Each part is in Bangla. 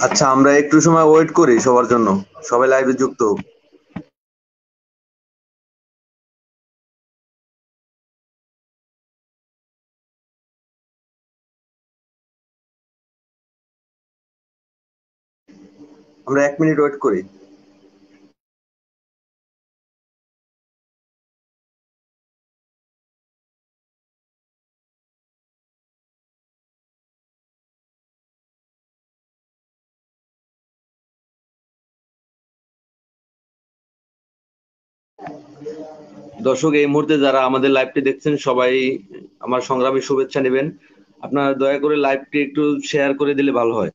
আচ্ছা, আমরা একটু সময় ওয়েট করি সবার জন্য। সবাই লাইভে যুক্ত হোক। আমরা 1 মিনিট ওয়েট করি। দর্শক, এই মুহূর্তে যারা আমাদের লাইভটি দেখছেন সবাই আমার সংগ্রামী শুভেচ্ছা নেবেন। আপনারা দয়া করে লাইভটি একটু শেয়ার করে দিলে ভালো হয়।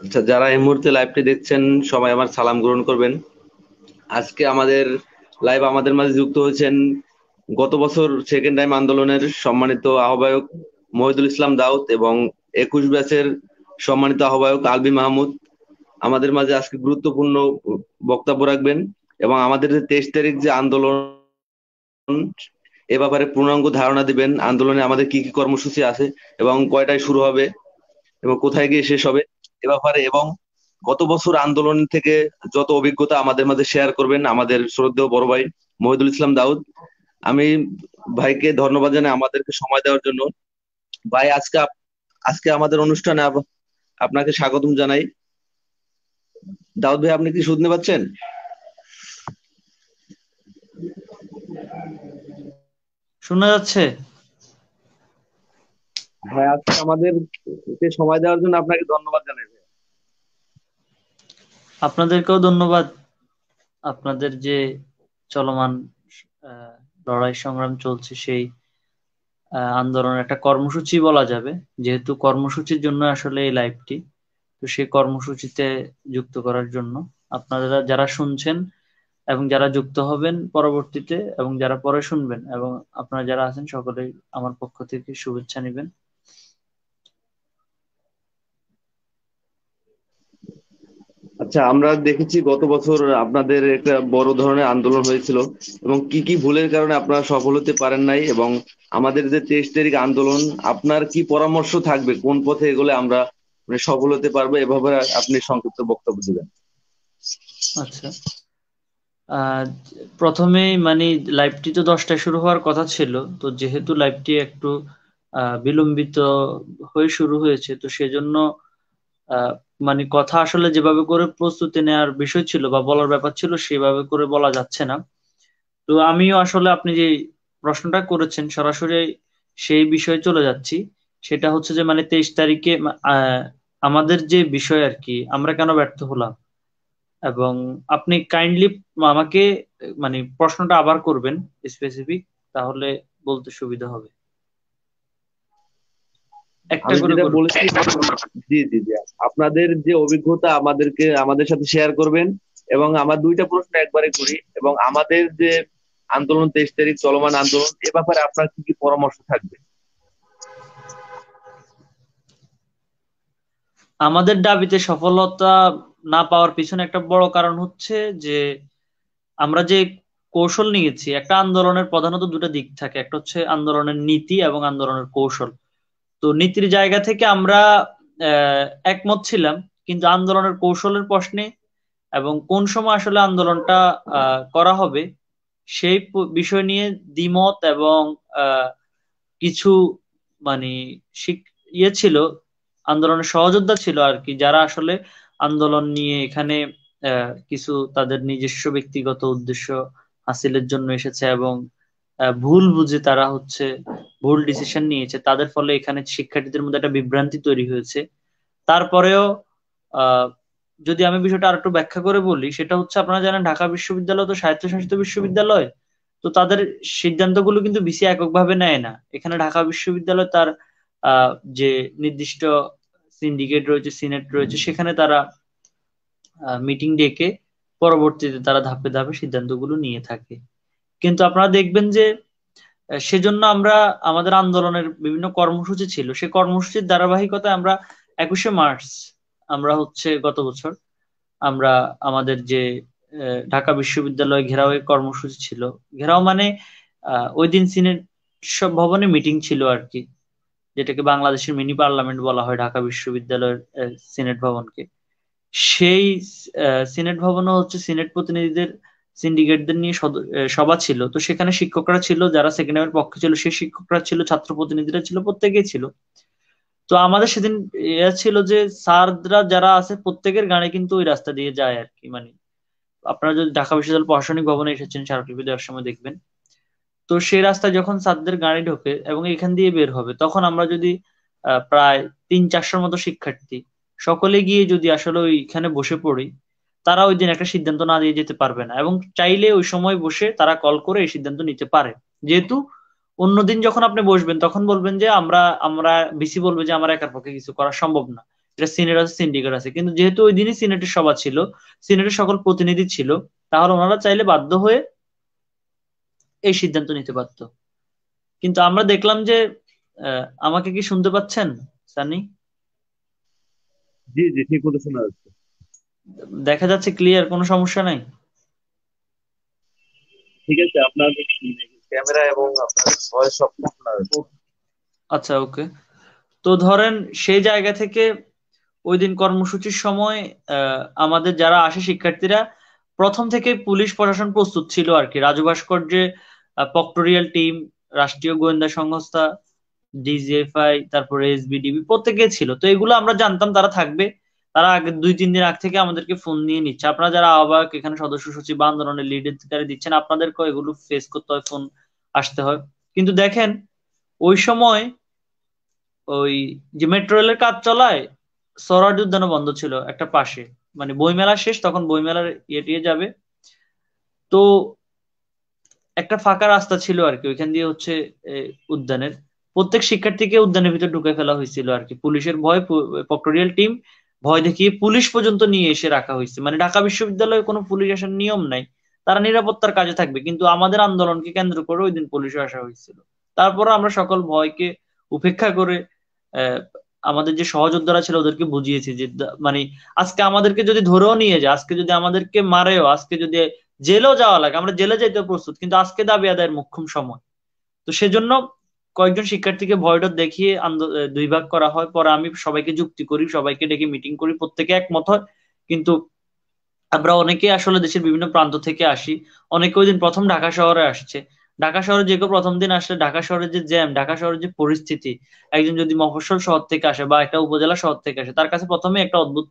আচ্ছা, যারা এই মুহূর্তে লাইভটি দেখছেন সবাই আমার সালাম গ্রহণ করবেন। আজকে আমাদের লাইভ আমাদের মাঝে যুক্ত হয়েছেন গত বছর সেকেন্ড টাইম আন্দোলনের সম্মানিত আহ্বায়ক মহিদুল ইসলাম দাউদ এবং 21 ব্যাচের সম্মানিত আহ্বায়ক আলবি মাহমুদ। আমাদের মাঝে আজকে গুরুত্বপূর্ণ বক্তব্য রাখবেন এবং আমাদের যে 23 তারিখ যে আন্দোলন, এ ব্যাপারে পূর্ণাঙ্গ ধারণা দিবেন। আন্দোলনে আমাদের কি কি কর্মসূচি আছে এবং কয়টায় শুরু হবে এবং কোথায় গিয়ে শেষ হবে এ ব্যাপারে, এবং গত বছর আন্দোলন থেকে যত অভিজ্ঞতা আমাদের মাঝে শেয়ার করবেন আমাদের শ্রদ্ধেয় বড় ভাই মহিদুল ইসলাম দাউদ। আমি ভাইকে ধন্যবাদ জানাই আমাদেরকে সময় দেওয়ার জন্য। ভাই, আজকে আমাদের অনুষ্ঠানে আপনাকে স্বাগতম জানাই। দাউদ ভাই, আপনি কি শুনতে পাচ্ছেন? শোনা যাচ্ছে? হ্যাঁ, আজকে আমাদের সময় দেওয়ার জন্য আপনাকে ধন্যবাদ জানাই ভাই। আপনাদেরকেও ধন্যবাদ। আপনাদের যে চলমান আহ, লড়াই সংগ্রাম চলছে সেই আন্দোলনের একটা কর্মসূচি বলা যাবে, যেহেতু কর্মসূচির জন্য আসলে এই লাইভটি। তো সেই কর্মসূচিতে যুক্ত করার জন্য আপনারা যারা শুনছেন এবং যারা যুক্ত হবেন পরবর্তীতে এবং যারা পরে শুনবেন এবং আপনারা যারা আছেন সকলেই আমার পক্ষ থেকে শুভেচ্ছা নেবেন। আচ্ছা, আমরা দেখেছি গত বছর আপনাদের একটা বড় ধরনের আন্দোলন হয়েছিল এবং কি কি ভুলের কারণে আপনারা সফল হতে পারেন নাই, এবং আমাদের যে 23 তারিখ আন্দোলন, আপনার কি পরামর্শ থাকবে কোন পথে এগোলে আমরা মানে সফল হতে পারবো, এভাবে আপনি সংক্ষিপ্ত বক্তব্য দিবেন। আচ্ছা, আহ প্রথমেই মানে লাইভটি তো 10টায় শুরু হওয়ার কথা ছিল, তো যেহেতু লাইভটি একটু বিলম্বিত হয়ে শুরু হয়েছে, তো সেজন্য আহ, মানে কথা আসলে যেভাবে করে প্রস্তুতি নেওয়ার বিষয় ছিল বা বলার ব্যাপার ছিল সেভাবে করে বলা যাচ্ছে না। তো আমিও আসলে আপনি যে প্রশ্নটা করেছেন সরাসরি সেই বিষয়ে চলে যাচ্ছি। সেটা হচ্ছে যে মানে 23 তারিখে আমাদের যে বিষয় আর কি, আমরা কেন ব্যর্থ হলাম। এবং আপনি কাইন্ডলি আমাকে মানে প্রশ্নটা আবার করবেন স্পেসিফিক, তাহলে বলতে সুবিধা হবে। একটা আমি করে যেটা করবেন। বলেছি, জি জি জি, আপনাদের যে অভিজ্ঞতা আমাদের সাথে শেয়ার করবেন। এবং আমার দুইটা প্রশ্ন একবারে করি, এবং আমাদের যে আন্দোলন 23 তারিখ চলমান আন্দোলন, এ ব্যাপারে আপনার কি কি পরামর্শ থাকবে? আমাদের দাবিতে সফলতা না পাওয়ার পিছনে একটা বড় কারণ হচ্ছে যে আমরা যে কৌশল নিয়েছি। একটা আন্দোলনের প্রধানত দুটো দিক থাকে, একটা হচ্ছে আন্দোলনের নীতি এবং আন্দোলনের কৌশল। তো নীতির জায়গা থেকে আমরা একমত ছিলাম, কিন্তু আন্দোলনের কৌশলের প্রশ্নে এবং কোন সময় আসলে আন্দোলনটা করা হবে সেই বিষয় নিয়ে দ্বিমত এবং আহ, কিছু মানে ইয়ে ছিল, আন্দোলনের সহযোদ্ধা ছিল আর কি, যারা আসলে আন্দোলন নিয়ে এখানে কিছু তাদের নিজস্ব ব্যক্তিগত উদ্দেশ্য হাসিলের জন্য এসেছে এবং ভুল বুঝে তারা হচ্ছে ভুল ডিসিশন নিয়েছে, তাদের ফলে এখানে শিক্ষার্থীদের মধ্যে একটা বিভ্রান্তি তৈরি হয়েছে। তারপরেও আহ যদি আমি বিষয়টা আরেকটু ব্যাখ্যা করে বলি, সেটা হচ্ছে আপনারা জানেন ঢাকা বিশ্ববিদ্যালয় তো স্বায়ত্তশাসিত বিশ্ববিদ্যালয়। তো তাদের সিদ্ধান্তগুলো কিন্তু বিসি এককভাবে নেয় না। এখানে ঢাকা বিশ্ববিদ্যালয় তার যে নির্দিষ্ট সিন্ডিকেট রয়েছে, সিনেট রয়েছে, সেখানে তারা মিটিং ডেকে পরবর্তীতে তারা ধাপে ধাপে সিদ্ধান্তগুলো নিয়ে থাকে। কিন্তু আপনারা দেখবেন যে সেজন্য আমরা আমাদের আন্দোলনের বিভিন্ন কর্মসূচি ছিল, সেই কর্মসূচির ধারাবাহিকতায় আমরা 21শে মার্চ আমরা হচ্ছে গত বছর আমরা আমাদের যে ঢাকা বিশ্ববিদ্যালয় ঘেরাওয়ের কর্মসূচি ছিল। ঘেরাও মানে ওই দিন সিনেট সব ভবনে মিটিং ছিল আর কি, যেটাকে বাংলাদেশের মিনি পার্লামেন্ট বলা হয়, ঢাকা বিশ্ববিদ্যালয়ের সিনেট ভবনকে। সেই সিনেট ভবনও হচ্ছে সিনেট প্রতিনিধিদের সিন্ডিকেটদের নিয়ে সভা ছিল। তো সেখানে শিক্ষকরা ছিল, যারা সেকেন্ড ইয়ারের পক্ষে ছিল সেই শিক্ষকরা ছিল, ছাত্র প্রতিনিধিরা ছিল, প্রত্যেকেই ছিল। তো আমাদের সেদিন ছিল যে স্যাররা যারা আছে প্রত্যেকের গাড়ি কিন্তু ওই রাস্তা দিয়ে যায় আর কি। মানে আপনারা যদি ঢাকা বিশ্ববিদ্যালয় প্রশাসনিক ভবনে এসেছেন স্মারকলিপি দেওয়ার সময় দেখবেন, তো সেই রাস্তায় যখন ছাত্রদের গাড়ি ঢোকে এবং এখান দিয়ে বের হবে, তখন আমরা যদি প্রায় 300-400 মতো শিক্ষার্থী সকলে গিয়ে যদি আসলে ওইখানে বসে পড়ি, তারা ওই দিন একটা সিদ্ধান্ত না দিয়ে যেতে পারবে না, এবং চাইলে ওই সময় বসে তারা কল করে এই সিদ্ধান্ত নিতে পারে। যেহেতু অন্যদিন যখন আপনি বসবেন তখন বলবেন যে আমরা আমরা ভিসি বলবে যে আমার একার পক্ষে কিছু করা সম্ভব না, এটা সিনেট আছে, সিন্ডিকেট আছে। কিন্তু যেহেতু ওই দিনই সিনেটের সভা ছিল, সিনেটের সকল প্রতিনিধি ছিল, তাহলে ওনারা চাইলে বাধ্য হয়ে এই সিদ্ধান্ত নিতে পারতো। কিন্তু আমরা দেখলাম যে আমাকে কি শুনতে পাচ্ছেন সানি? জি জি, ঠিক মতো শোনা যাচ্ছে। দেখা যাচ্ছে ক্লিয়ার, কোনো সমস্যা নাই? ঠিক আছে, আপনার ক্যামেরা এবং আপনার ভয়েস সব ঠিক শোনা যাচ্ছে। ও- আচ্ছা, ওকে। তো ধরেন সেই জায়গা থেকে ওই দিন কর্মসূচির সময় আমাদের যারা আসে শিক্ষার্থীরা, প্রথম থেকে পুলিশ প্রশাসন প্রস্তুত ছিল আর কি। রাজু ভাস্কর্যে পক্টোরিয়াল টিম, রাষ্ট্রীয় গোয়েন্দা সংস্থা, ডিজিএফআই, তারপরে এসবিডিবি, প্রত্যেকে ছিল। তো এগুলো আমরা জানতাম তারা থাকবে। তারা আগে 2-3 দিন আগ থেকে আমাদেরকে ফোন নিয়ে নিচ্ছে, আপনারা যারা আহ্বায়ক এখানে সদস্য সচিব বা আন্দোলনের লিডার দিচ্ছেন, আপনাদেরকেও এগুলো ফেস করতে হয়, ফোন আসতে হয়। কিন্তু দেখেন ওই সময় ওই যে মেট্রো রেলের কাজ চলায় সোহরাওয়ার্দী উদ্যানও বন্ধ ছিল একটা পাশে। মানে বইমেলা শেষ, তখন বইমেলার ইয়ে টিয়ে যাবে। তো একটা ফাঁকা রাস্তা ছিল আর কি, ওইখান দিয়ে হচ্ছে উদ্যানের প্রত্যেক শিক্ষার্থীকে উদ্যানের ভিতর ঢুকে ফেলা হয়েছিল আর কি। পুলিশের ভয়, পক্টোরিয়াল টিম ভয় দেখিয়ে পুলিশ পর্যন্ত নিয়ে এসে রাখা হয়েছে। মানে ঢাকা বিশ্ববিদ্যালয়ে কোনো পুলিশ আসার নিয়ম নাই, তারা নিরাপত্তার কাজে থাকবে। কিন্তু আমাদের আন্দোলনকে কেন্দ্র করে ওই দিন পুলিশও আসা হয়েছিল। তারপর আমরা সকল ভয়কে উপেক্ষা করে আহ, আমাদের যে সহযোদ্ধারা ছিল ওদেরকে বুঝিয়েছি যে মানে আজকে আমাদেরকে যদি ধরেও নিয়ে যায়, আজকে যদি আমাদেরকে মারেও, আজকে যদি জেলেও যাওয়া লাগে, আমরা জেলে যেতে প্রস্তুত, কিন্তু আজকে দাবি আদায়ের মোক্ষম সময়। তো সেজন্য কয়েকজন শিক্ষার্থীকে ভয় ডর দেখিয়ে 2 ভাগ করা হয়। পরে আমি সবাইকে যুক্তি করি, সবাইকে ডেকে মিটিং করি, প্রত্যেকে একমত হয়। কিন্তু আমরা অনেকে আসলে দেশের বিভিন্ন প্রান্ত থেকে আসি। অনেকে ওই দিন প্রথম ঢাকা শহরে আসছে। ঢাকা শহরে যে কেউ প্রথম দিন আসলে ঢাকা শহরের যে জ্যাম, ঢাকা শহরের যে পরিস্থিতি, একজন যদি মফস্বল শহর থেকে আসে বা একটা উপজেলা শহর থেকে আসে, তার কাছে প্রথমে একটা অদ্ভুত,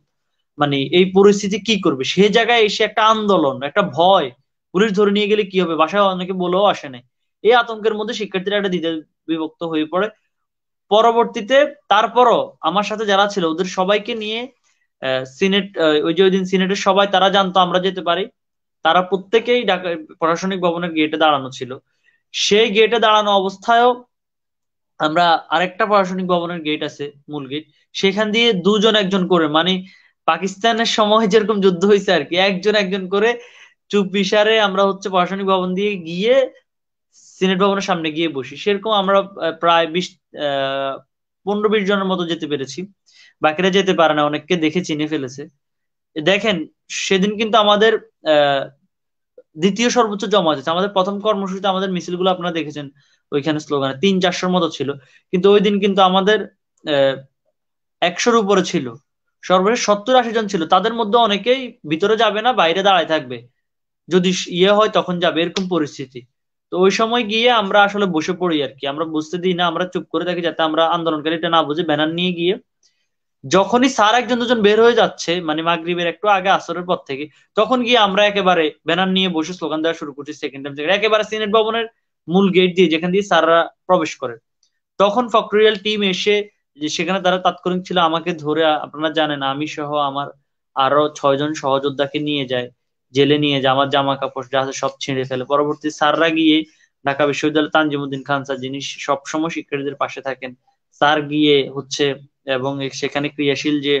মানে এই পরিস্থিতি কি করবে, সে জায়গায় এসে একটা আন্দোলন, একটা ভয়, পুলিশ ধরে নিয়ে গেলে কি হবে, বাসায় অনেকে বলেও আসে নাই। এই আতঙ্কের মধ্যে শিক্ষার্থীরা একটা দ্বিধা বিভক্ত হয়ে পড়ে। পরবর্তীতে তারপরও আমার সাথে যারা ছিল ওদের সবাইকে নিয়ে সিনেট, ওই যে ওই দিন সিনেটের সবাই, তারা জানতো আমরা যেতে পারি, তারা প্রত্যেকেই ঢাকা প্রশাসনিক ভবনের গেটে দাঁড়ানো ছিল। সেই গেটে দাঁড়ানো অবস্থায়ও আমরা আরেকটা প্রশাসনিক ভবনের গেট আছে, মূল গেট, সেখান দিয়ে দুজন একজন করে, মানে পাকিস্তানের সময় যেরকম যুদ্ধ হয়েছে আর কি, একজন একজন করে চুপিসারে আমরা হচ্ছে প্রশাসনিক ভবন দিয়ে গিয়ে সিনেট ভবনের সামনে গিয়ে বসি। সেরকম আমরা প্রায় 15-20 জনের মতো যেতে পেরেছি। বাকিরা যেতে পারে না, অনেককে দেখে চিনে ফেলেছে। দেখেন সেদিন কিন্তু আমাদের আহ দ্বিতীয় সর্বোচ্চ জমা হয়েছে। আমাদের প্রথম কর্মসূচিতে আমাদের মিছিলগুলো আপনারা দেখেছেন, ওইখানে স্লোগানে 300-400 মতো ছিল। কিন্তু ওই দিন কিন্তু আমাদের আহ 100-র উপরে ছিল। সর্বশেষ 70-80 জন ছিল, তাদের মধ্যে অনেকেই ভিতরে যাবে না, বাইরে দাঁড়ায় থাকবে, যদি ইয়ে হয় তখন যাবে, এরকম পরিস্থিতি। তো ওই সময় গিয়ে আমরা আসলে বসে পড়ি আর কি, আমরা বুঝতে দিই না, আমরা চুপ করে থাকি যাতে আমরা আন্দোলনকারীটা না বুঝে, ব্যানার নিয়ে গিয়ে যখনই স্যার একজন দুজন বের হয়ে যাচ্ছে, মানে মাগরিবের একটু আগে আসরের পর থেকে, তখন গিয়ে আমরা একেবারে ব্যানার নিয়ে বসে স্লোগান দেওয়া শুরু করছি। সেকেন্ড টাইম থেকে একেবারে সিনেট ভবনের মূল গেট দিয়ে, যেখান দিয়ে স্যাররা প্রবেশ করে, তখন ফ্যাক্টরিয়াল টিম এসে, যে সেখানে তারা তাৎক্ষণিক ছিল, আমাকে ধরে, আপনারা জানেন আমি সহ আমার আরো 6 জন সহযোদ্ধাকে নিয়ে যায়, জেলে নিয়ে যায়, আমার জামা কাপড় যা আছে সব ছিঁড়ে ফেলে। পরবর্তী স্যাররা গিয়ে, ঢাকা বিশ্ববিদ্যালয় তানজিমুদ্দিন খান স্যার, যিনি সবসময় শিক্ষার্থীদের পাশে থাকেন, স্যার গিয়ে হচ্ছে, এবং সেখানে ক্রিয়াশীল যে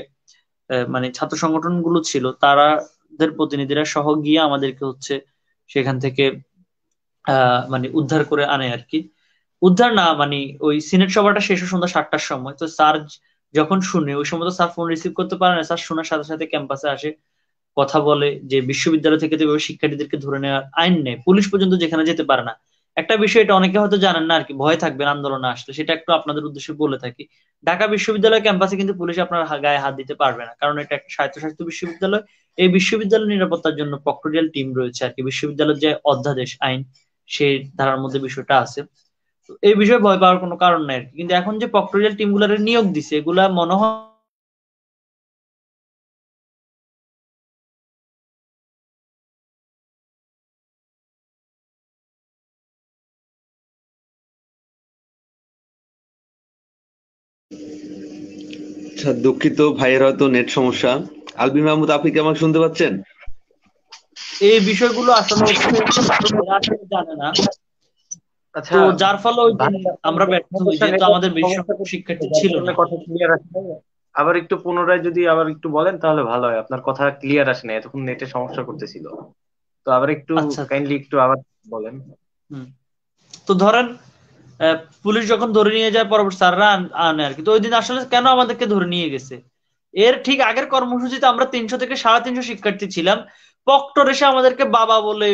মানে ছাত্র সংগঠন গুলো ছিল, তারাদের প্রতিনিধিরা সহ গিয়ে আমাদেরকে হচ্ছে সেখান থেকে মানে উদ্ধার করে আনে আর কি। উদ্ধার না, মানে ওই সিনেট সভাটা শেষ হয় সন্ধ্যা 7টার সময়। তো স্যার যখন শুনে, ওই সময় তো স্যার ফোন রিসিভ করতে পারে না, স্যার শোনার সাথে সাথে ক্যাম্পাসে আসে, কথা বলে যে বিশ্ববিদ্যালয় থেকে যেভাবে শিক্ষার্থীদেরকে ধরে নেওয়ার আইন নেই, পুলিশ পর্যন্ত যেখানে যেতে পারে না। একটা বিষয়, এটা অনেকে হয়তো জানেন না আর কি, ভয় থাকবেন আন্দোলনে আসলে, সেটা একটু আপনাদের উদ্দেশ্যে বলে থাকি। ঢাকা বিশ্ববিদ্যালয় ক্যাম্পাসে কিন্তু পুলিশ আপনার গায়ে হাত দিতে পারবে না, কারণ এটা একটা স্বায়ত্তশাসিত বিশ্ববিদ্যালয়। এই বিশ্ববিদ্যালয় নিরাপত্তার জন্য প্রক্টোরিয়াল টিম রয়েছে আর কি, বিশ্ববিদ্যালয়ের যে অধ্যাদেশ আইন সেই ধারার মধ্যে বিষয়টা আছে। তো এই বিষয়ে ভয় পাওয়ার কোনো কারণ নাই আর কি। কিন্তু এখন যে প্রক্টোরিয়াল টিম গুলার নিয়োগ দিছে, এগুলা মনে হয় আচ্ছা, দুঃখিত ভাইয়ের হয়তো নেট সমস্যা। আলবি মাহমুদ, আপনি কি আমাকে শুনতে পাচ্ছেন? এই বিষয়গুলো আসলে হচ্ছে এরা আসলে জানে না। আচ্ছা তো যার ফলে ওই দিন ভাই, আমরা ব্যর্থ হই, সমস্যা যেহেতু নেটওয়ার্ক আমাদের বেশি সমস্যা সংখ্যক করতেছে, শিক্ষার্থী যার ছিল কারণে না। কথা ক্লিয়ার আসে না। আবার একটু পুনরায় যদি আবার একটু বলেন তাহলে ভালো হয়, আপনার কথা ক্লিয়ার আসে না, এতক্ষণ নেটে সমস্যা করতেছিল। তো আবার একটু আচ্ছা আচ্ছা। কাইন্ডলি একটু আবার বলেন। হুম। তো ধরেন পুলিশ যখন ধরে নিয়ে যায়, পরবর্তী স্যাররা আনে আর কি। তো ওই দিন আসলে কেন আমাদেরকে ধরে নিয়ে গেছে, এর ঠিক আগের কর্মসূচিতে আমরা 300 থেকে 350 শিক্ষার্থী ছিলাম। প্রক্টর এসে আমাদেরকে বাবা বলে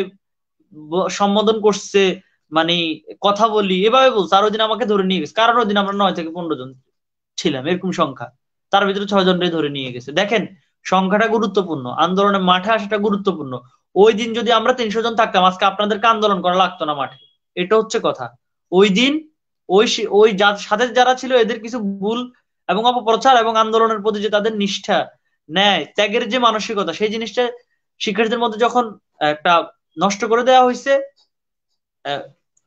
সম্বোধন করছে, মানে কথা বলি এভাবে বলছে। আর ওই দিন আমাকে ধরে নিয়ে গেছে, কারণ ওই দিন আমরা 9 থেকে 15 জন ছিলাম, এরকম সংখ্যা। তার ভিতরে 6 জনকে ধরে নিয়ে গেছে। দেখেন, সংখ্যাটা গুরুত্বপূর্ণ, আন্দোলনের মাঠে আসাটা গুরুত্বপূর্ণ। ওই দিন যদি আমরা 300 জন থাকতাম, আজকে আপনাদেরকে আন্দোলন করা লাগতো না মাঠে। এটা হচ্ছে কথা। ওই দিন ওই যার সাথে যারা ছিল, এদের কিছু ভুল এবং অপপ্রচার এবং আন্দোলনের প্রতি যে তাদের নিষ্ঠা, ন্যায় ত্যাগের যে মানসিকতা, সেই জিনিসটা শিক্ষার্থীদের মধ্যে যখন একটা নষ্ট করে দেওয়া হয়েছে, আহ,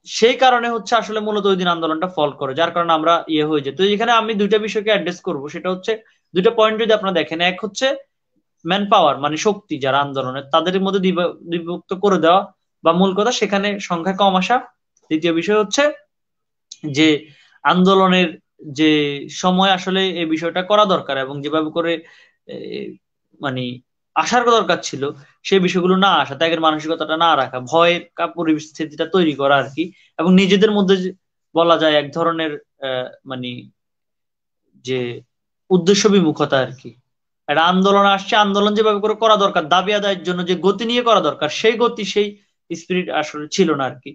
সেই কারণে হচ্ছে আসলে মূলত ওই দিন আন্দোলনটা ফল করে, যার কারণে আমরা ইয়ে হয়ে যায়। তো এখানে আমি দুইটা বিষয়কে অ্যাড্রেস করব, সেটা হচ্ছে দুইটা পয়েন্ট যদি আপনারা দেখেন, এক হচ্ছে ম্যান পাওয়ার মানে শক্তি যারা আন্দোলনের, তাদের মধ্যে বিভক্ত করে দেওয়া বা মূল কথা সেখানে সংখ্যা কম আসা। দ্বিতীয় বিষয় হচ্ছে যে আন্দোলনের যে সময় আসলে এই বিষয়টা করা দরকার এবং যেভাবে করে এ, মানে আসার দরকার ছিল, সেই বিষয়গুলো না আসা, ত্যাগের মানসিকতাটা না রাখা, ভয়ের পরিস্থিতিটা তৈরি করা আর কি। এবং নিজেদের মধ্যে বলা যায় এক ধরনের মানে যে উদ্দেশ্য বিমুখতা আর কি। একটা আন্দোলন আসছে, আন্দোলন যেভাবে করে করা দরকার, দাবি আদায়ের জন্য যে গতি নিয়ে করা দরকার, সেই গতি সেই স্পিরিট আসলে ছিল না আর কি।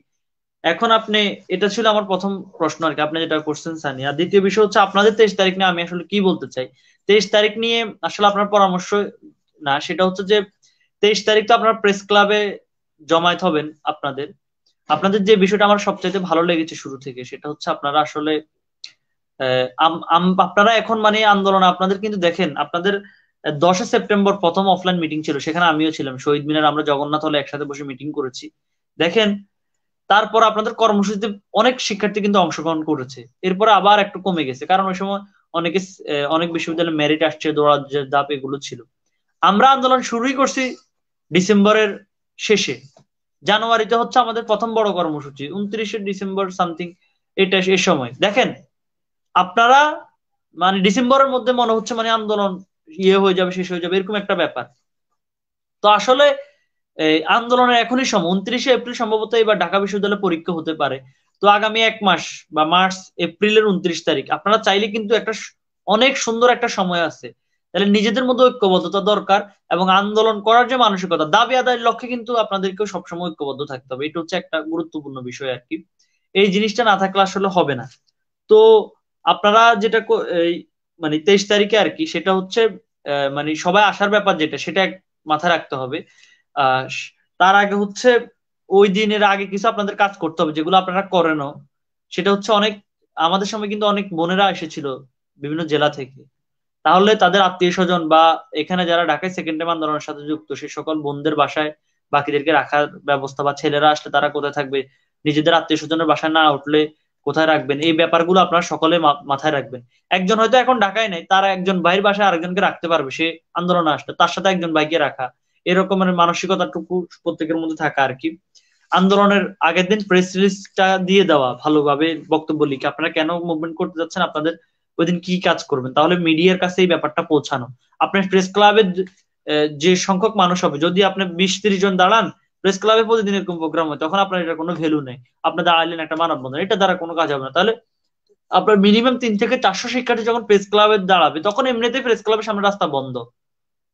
এখন আপনি, এটা ছিল আমার প্রথম প্রশ্ন আর কি, আপনি যেটা করছেন সানি। আর দ্বিতীয় বিষয় হচ্ছে আপনাদের 23 তারিখ নিয়ে আমি আসলে কি বলতে চাই। 23 তারিখ নিয়ে আসলে আপনার পরামর্শ না, সেটা হচ্ছে যে 23 তারিখ তো আপনার প্রেস ক্লাবে জমায়েত হবেন। আপনাদের আপনাদের যে বিষয়টা আমার সবচাইতে ভালো লেগেছে শুরু থেকে, সেটা হচ্ছে আপনারা আসলে আপনারা এখন মানে আন্দোলন আপনাদের কিন্তু দেখেন, আপনাদের 10 সেপ্টেম্বর প্রথম অফলাইন মিটিং ছিল, সেখানে আমিও ছিলাম। শহীদ মিনার আমরা জগন্নাথ হলে একসাথে বসে মিটিং করেছি। দেখেন, তারপর আপনাদের কর্মসূচিতে অনেক শিক্ষার্থী কিন্তু অংশগ্রহণ করেছে। এরপরে আবার একটু কমে গেছে, কারণ ওই সময় অনেকে অনেক বিশ্ববিদ্যালয়ে মেরিট আসছে, দৌড়ার যে ধাপ এগুলো ছিল। আমরা আন্দোলন শুরুই করছি ডিসেম্বরের শেষে। জানুয়ারিতে হচ্ছে আমাদের প্রথম বড় কর্মসূচি, 29শে ডিসেম্বর সামথিং, এটা এ সময় দেখেন আপনারা, মানে ডিসেম্বরের মধ্যে মনে হচ্ছে মানে আন্দোলন ইয়ে হয়ে যাবে, শেষ হয়ে যাবে, এরকম একটা ব্যাপার। তো আসলে এই আন্দোলনের এখনই সময়, 29শে এপ্রিল সম্ভবত এবার ঢাকা বিশ্ববিদ্যালয়ে পরীক্ষা হতে পারে। তো আগামী 1 মাস বা মার্চ এপ্রিলের 29 তারিখ আপনারা চাইলে কিন্তু একটা অনেক সুন্দর একটা সময় আছে। তাহলে নিজেদের মধ্যে ঐক্যবদ্ধতা দরকার, এবং আন্দোলন করার যে মানসিকতা, দাবি আদায়ের লক্ষ্যে কিন্তু আপনাদেরকেও সবসময় ঐক্যবদ্ধ থাকতে হবে। এটা হচ্ছে একটা গুরুত্বপূর্ণ বিষয় আর কি। এই জিনিসটা না থাকলে আসলে হবে না। তো আপনারা যেটা এই মানে 23 তারিখে আর কি, সেটা হচ্ছে মানে সবাই আসার ব্যাপার যেটা, সেটা মাথায় রাখতে হবে। আহ তার আগে হচ্ছে ওই দিনের আগে কিছু আপনাদের কাজ করতে হবে, যেগুলো আপনারা করেনও। সেটা হচ্ছে অনেক, আমাদের সময় কিন্তু অনেক বোনেরা এসেছিল বিভিন্ন জেলা থেকে। তাহলে তাদের আত্মীয় স্বজন বা এখানে যারা ঢাকায় সেকেন্ড টাইম আন্দোলনের সাথে যুক্ত, সে সকল বোনদের বাসায় বাকিদেরকে রাখার ব্যবস্থা, বা ছেলেরা আসলে তারা কোথায় থাকবে, নিজেদের আত্মীয় স্বজনের বাসায় না উঠলে কোথায় রাখবেন, এই ব্যাপারগুলো আপনারা সকলে মাথায় রাখবেন। একজন হয়তো এখন ঢাকায় নেই, তারা একজন ভাইয়ের বাসায় আরেকজনকে রাখতে পারবে, সে আন্দোলনে আসলে তার সাথে একজন ভাইকে রাখা, এরকমের মানসিকতাটুকু প্রত্যেকের মধ্যে থাকা আর কি। আন্দোলনের আগের দিন প্রেস রিলিজটা দিয়ে দেওয়া, ভালোভাবে বক্তব্য লিখে আপনারা কেন মুভমেন্ট করতে যাচ্ছেন, আপনাদের ওই দিন কি কাজ করবেন, তাহলে মিডিয়ার কাছে এই ব্যাপারটা পৌঁছানো। আপনার প্রেস ক্লাবের যে সংখ্যক মানুষ হবে, যদি আপনি 20-30 জন দাঁড়ান, প্রেস ক্লাবে প্রতিদিন এরকম প্রোগ্রাম হয়, তখন আপনার এটা কোনো ভ্যালু নেই। আপনার দাঁড়ালেন একটা মানববন্ধন, এটা দ্বারা কোনো কাজ হবে না। তাহলে আপনার মিনিমাম 300 থেকে 400 শিক্ষার্থী যখন প্রেস ক্লাবে দাঁড়াবে, তখন এমনিতেই প্রেস ক্লাবের সামনে রাস্তা বন্ধ,